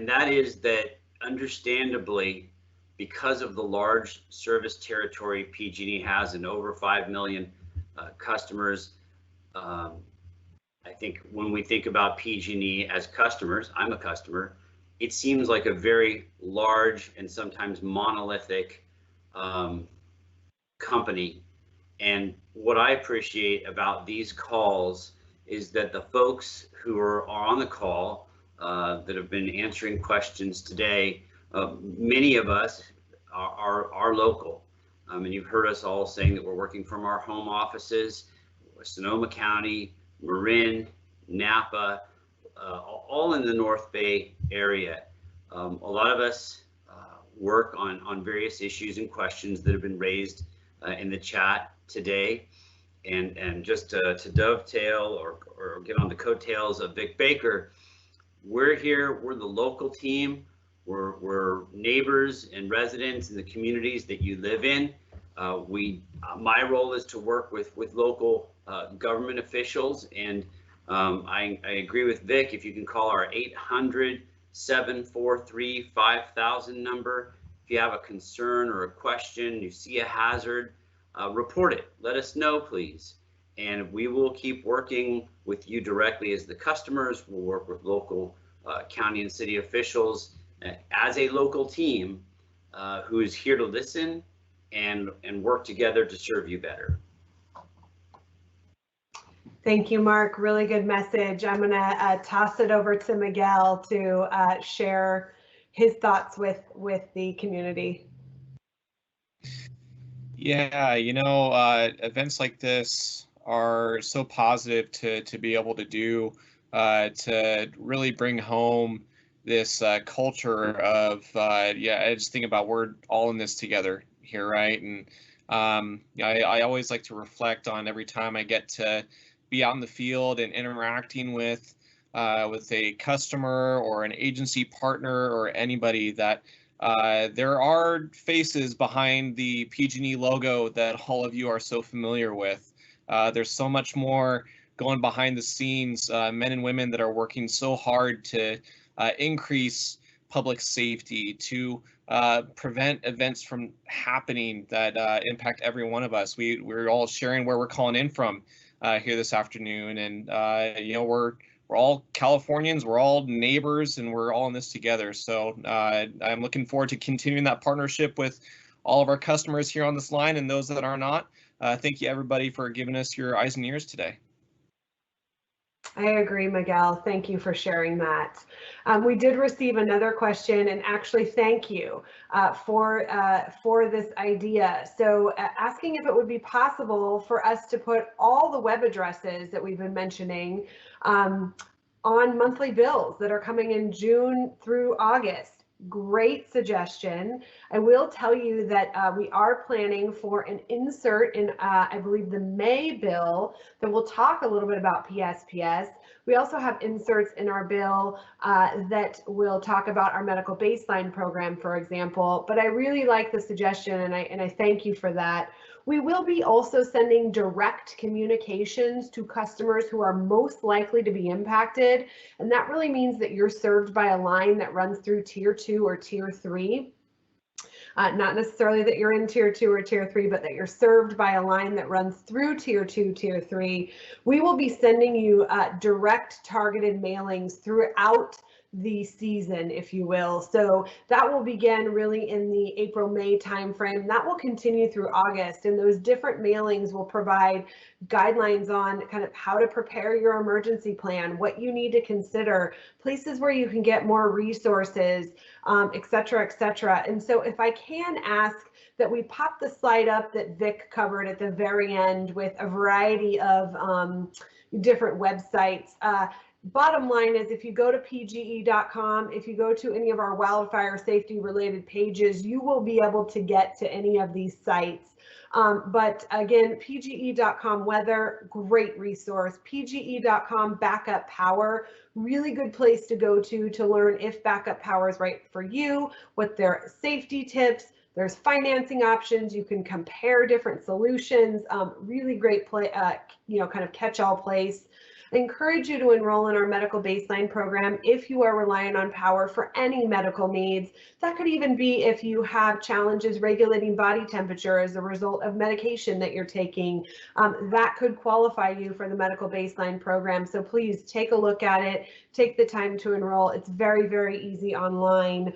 that is that, understandably, because of the large service territory PG&E has and over 5 million customers, I think when we think about PG&E as customers, I'm a customer, it seems like a very large and sometimes monolithic company. And what I appreciate about these calls is that the folks who are on the call that have been answering questions today, many of us are local. And you've heard us all saying that we're working from our home offices, Sonoma County, Marin, Napa, all in the North Bay area. A lot of us work on various issues and questions that have been raised in the chat today. And just to dovetail or get on the coattails of Vic Baker, we're here, we're the local team, we're neighbors and residents in the communities that you live in. My role is to work with local government officials, and I agree with Vic. If you can call our 800-743-5000 number, if you have a concern or a question, you see a hazard, report it. Let us know, please. And we will keep working with you directly as the customers. We'll work with local county and city officials as a local team who is here to listen and work together to serve you better. Thank you, Mark. Really good message. I'm going to toss it over to Miguel to share his thoughts with the community. Yeah, events like this are so positive to be able to do, to really bring home this culture of, I just think about we're all in this together here, right? And I always like to reflect on every time I get to be out in the field and interacting with a customer or an agency partner or anybody that there are faces behind the PG&E logo that all of you are so familiar with. There's so much more going behind the scenes, men and women that are working so hard to increase public safety, to prevent events from happening that impact every one of us. We're all sharing where we're calling in from here this afternoon, and we're all Californians, we're all neighbors, and we're all in this together. So I'm looking forward to continuing that partnership with all of our customers here on this line and those that are not. Thank you, everybody, for giving us your eyes and ears today. I agree, Miguel. Thank you for sharing that. We did receive another question, and actually thank you for this idea. So asking if it would be possible for us to put all the web addresses that we've been mentioning on monthly bills that are coming in June through August. Great suggestion. I will tell you that we are planning for an insert in, I believe, the May bill that will talk a little bit about PSPS. We also have inserts in our bill that will talk about our medical baseline program, for example. But I really like the suggestion, and I thank you for that. We will be also sending direct communications to customers who are most likely to be impacted. And that really means that you're served by a line that runs through Tier 2 or Tier 3. Not necessarily that you're in Tier 2 or Tier 3, but that you're served by a line that runs through Tier 2, Tier 3. We will be sending you direct targeted mailings throughout the season, if you will. So that will begin really in the April-May timeframe. That will continue through August, and those different mailings will provide guidelines on kind of how to prepare your emergency plan, what you need to consider, places where you can get more resources, et cetera, et cetera. And so if I can ask that we pop the slide up that Vic covered at the very end with a variety of different websites. Bottom line is, if you go to pge.com, if you go to any of our wildfire safety related pages, you will be able to get to any of these sites. But again, pge.com weather, great resource. pge.com backup power, really good place to go to learn if backup power is right for you, what their safety tips. There's financing options. You can compare different solutions. Really great play, kind of catch-all place. I encourage you to enroll in our medical baseline program if you are relying on power for any medical needs. That could even be if you have challenges regulating body temperature as a result of medication that you're taking. That could qualify you for the medical baseline program. So please take a look at it. Take the time to enroll. It's very, very easy online.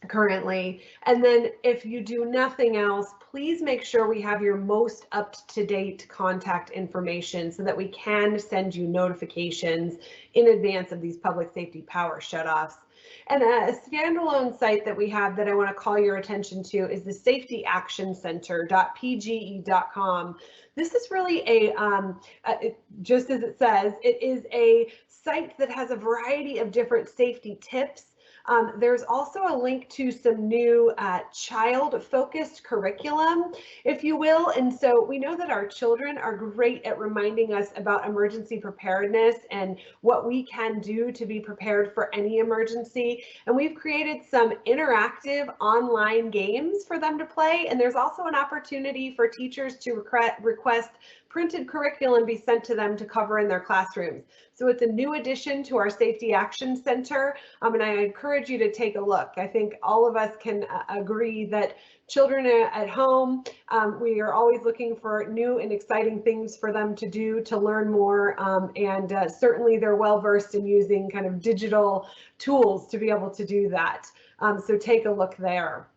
Currently. And then if you do nothing else, please make sure we have your most up-to-date contact information so that we can send you notifications in advance of these public safety power shutoffs. And a standalone site that we have that I want to call your attention to is the safetyactioncenter.pge.com. This is really just as it says, it is a site that has a variety of different safety tips, There's also a link to some new child-focused curriculum, if you will. And so we know that our children are great at reminding us about emergency preparedness and what we can do to be prepared for any emergency. And we've created some interactive online games for them to play. And there's also an opportunity for teachers to request printed curriculum be sent to them to cover in their classrooms. So it's a new addition to our Safety Action Center, and I encourage you to take a look. I think all of us can agree that children at home, we are always looking for new and exciting things for them to do to learn more, and certainly they're well versed in using kind of digital tools to be able to do that. So take a look there.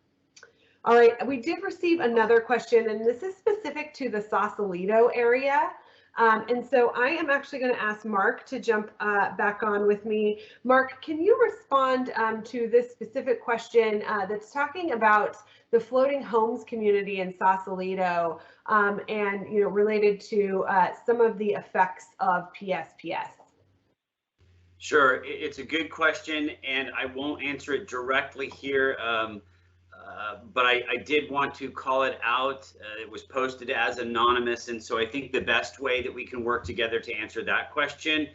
All right, we did receive another question, and this is specific to the Sausalito area. And so I am actually going to ask Mark to jump back on with me. Mark, can you respond to this specific question that's talking about the floating homes community in Sausalito, and related to some of the effects of PSPS? Sure, it's a good question, and I won't answer it directly here. But I did want to call it out. It was posted as anonymous, and so I think the best way that we can work together to answer that question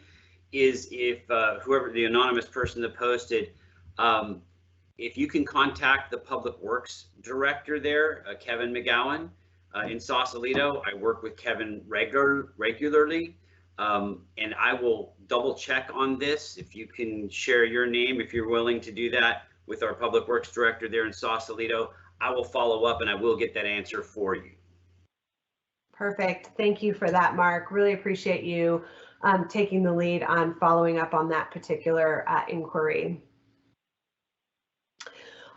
is if whoever the anonymous person that posted, if you can contact the Public Works Director there, Kevin McGowan, in Sausalito. I work with Kevin regularly, and I will double check on this. If you can share your name, if you're willing to do that, with our Public Works Director there in Sausalito, I will follow up and I will get that answer for you. Perfect. Thank you for that, Mark. Really appreciate you taking the lead on following up on that particular inquiry.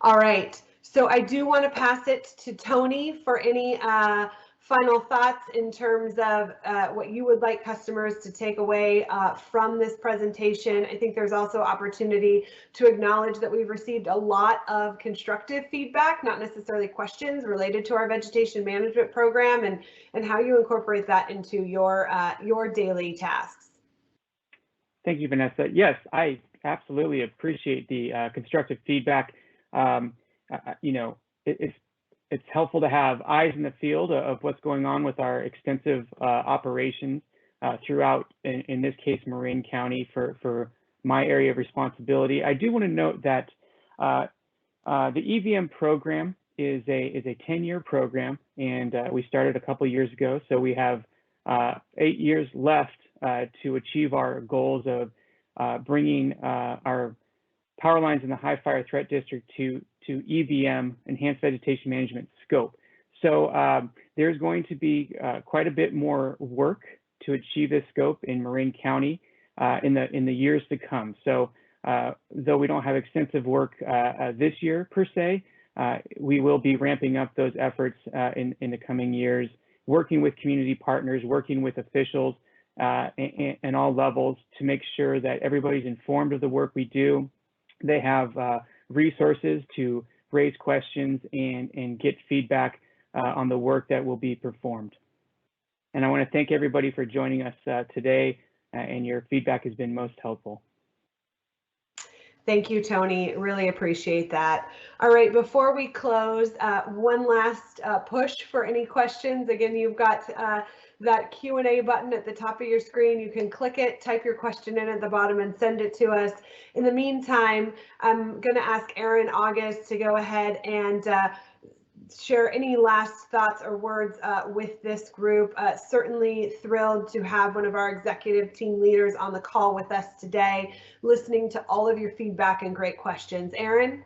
All right. So I do want to pass it to Tony for any final thoughts in terms of what you would like customers to take away from this presentation. I think there's also opportunity to acknowledge that we've received a lot of constructive feedback, not necessarily questions, related to our vegetation management program and how you incorporate that into your daily tasks. Thank you, Vanessa. Yes, I absolutely appreciate the constructive feedback. It's helpful to have eyes in the field of what's going on with our extensive operations throughout, in this case, Marin County for my area of responsibility. I do want to note that the EVM program is a 10-year program, and we started a couple years ago. So we have 8 years left to achieve our goals of bringing our power lines in the high fire threat district to EVM, Enhanced Vegetation Management scope. So there's going to be quite a bit more work to achieve this scope in Marin County in the years to come. So though we don't have extensive work this year per se, we will be ramping up those efforts in the coming years, working with community partners, working with officials and all levels to make sure that everybody's informed of the work we do. They have resources to raise questions and get feedback on the work that will be performed. And I want to thank everybody for joining us today, and your feedback has been most helpful. Thank you, Tony. Really appreciate that. All right, before we close, one last push for any questions. Again, you've got that Q&A button at the top of your screen. You can click it, type your question in at the bottom, and send it to us. In the meantime, I'm going to ask Aaron August to go ahead and share any last thoughts or words with this group. Certainly thrilled to have one of our executive team leaders on the call with us today, listening to all of your feedback and great questions. Aaron?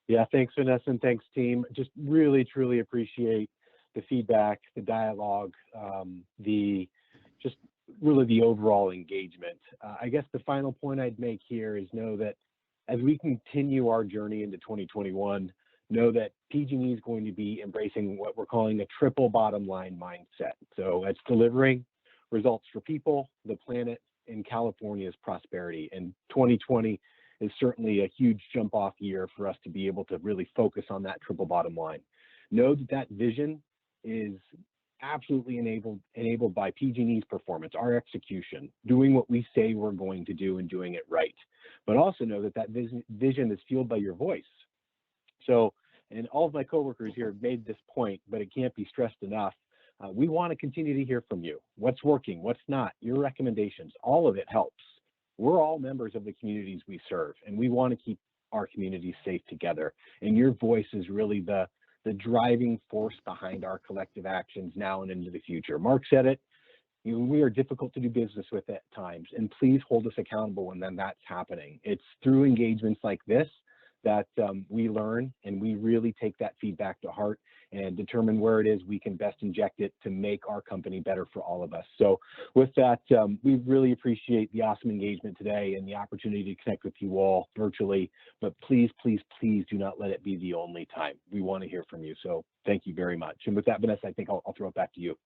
Yeah, thanks, Vanessa, and thanks, team. Just really, truly appreciate the feedback, the dialogue, just really the overall engagement. I guess the final point I'd make here is know that as we continue our journey into 2021, know that PG&E is going to be embracing what we're calling a triple bottom line mindset. So it's delivering results for people, the planet, and California's prosperity. And 2020 is certainly a huge jump off year for us to be able to really focus on that triple bottom line. Know that that vision is absolutely enabled by PG&E's performance, our execution, doing what we say we're going to do and doing it right. But also know that that vision is fueled by your voice. So, and all of my coworkers here have made this point, but it can't be stressed enough. We want to continue to hear from you. What's working, what's not, your recommendations, all of it helps. We're all members of the communities we serve, and we want to keep our communities safe together. And your voice is really the driving force behind our collective actions now and into the future. Mark said it, we are difficult to do business with at times, and please hold us accountable when then that's happening. It's through engagements like this that we learn, and we really take that feedback to heart and determine where it is we can best inject it to make our company better for all of us. So with that, we really appreciate the awesome engagement today and the opportunity to connect with you all virtually, but please, please, please do not let it be the only time. We want to hear from you. So thank you very much. And with that, Vanessa, I think I'll throw it back to you.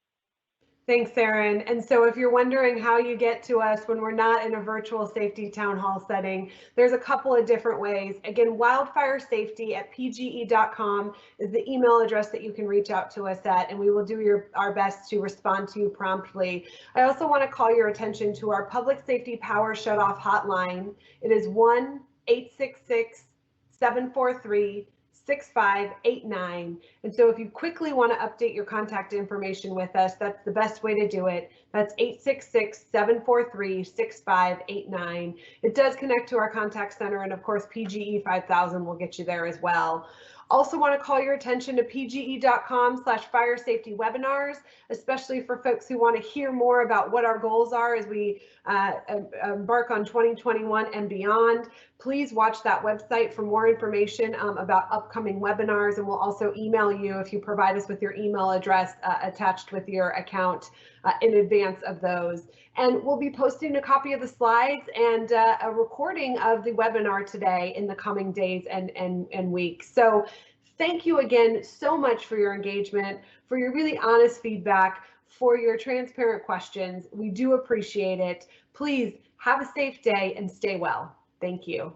Thanks, Aaron. And so if you're wondering how you get to us when we're not in a virtual safety town hall setting, there's a couple of different ways. Again, wildfiresafety@pge.com is the email address that you can reach out to us at, and we will do our best to respond to you promptly. I also want to call your attention to our public safety power shutoff hotline. It is 1-866-743-6589. And so if you quickly want to update your contact information with us, that's the best way to do it. That's 866-743-6589. It does connect to our contact center, and of course PGE 5000 will get you there as well. Also want to call your attention to pge.com/fire safety webinars, especially for folks who want to hear more about what our goals are as we embark on 2021 and beyond. Please watch that website for more information about upcoming webinars, and we'll also email you if you provide us with your email address attached with your account in advance of those. And we'll be posting a copy of the slides and a recording of the webinar today in the coming days and weeks. So thank you again so much for your engagement, for your really honest feedback, for your transparent questions. We do appreciate it. Please have a safe day and stay well. Thank you.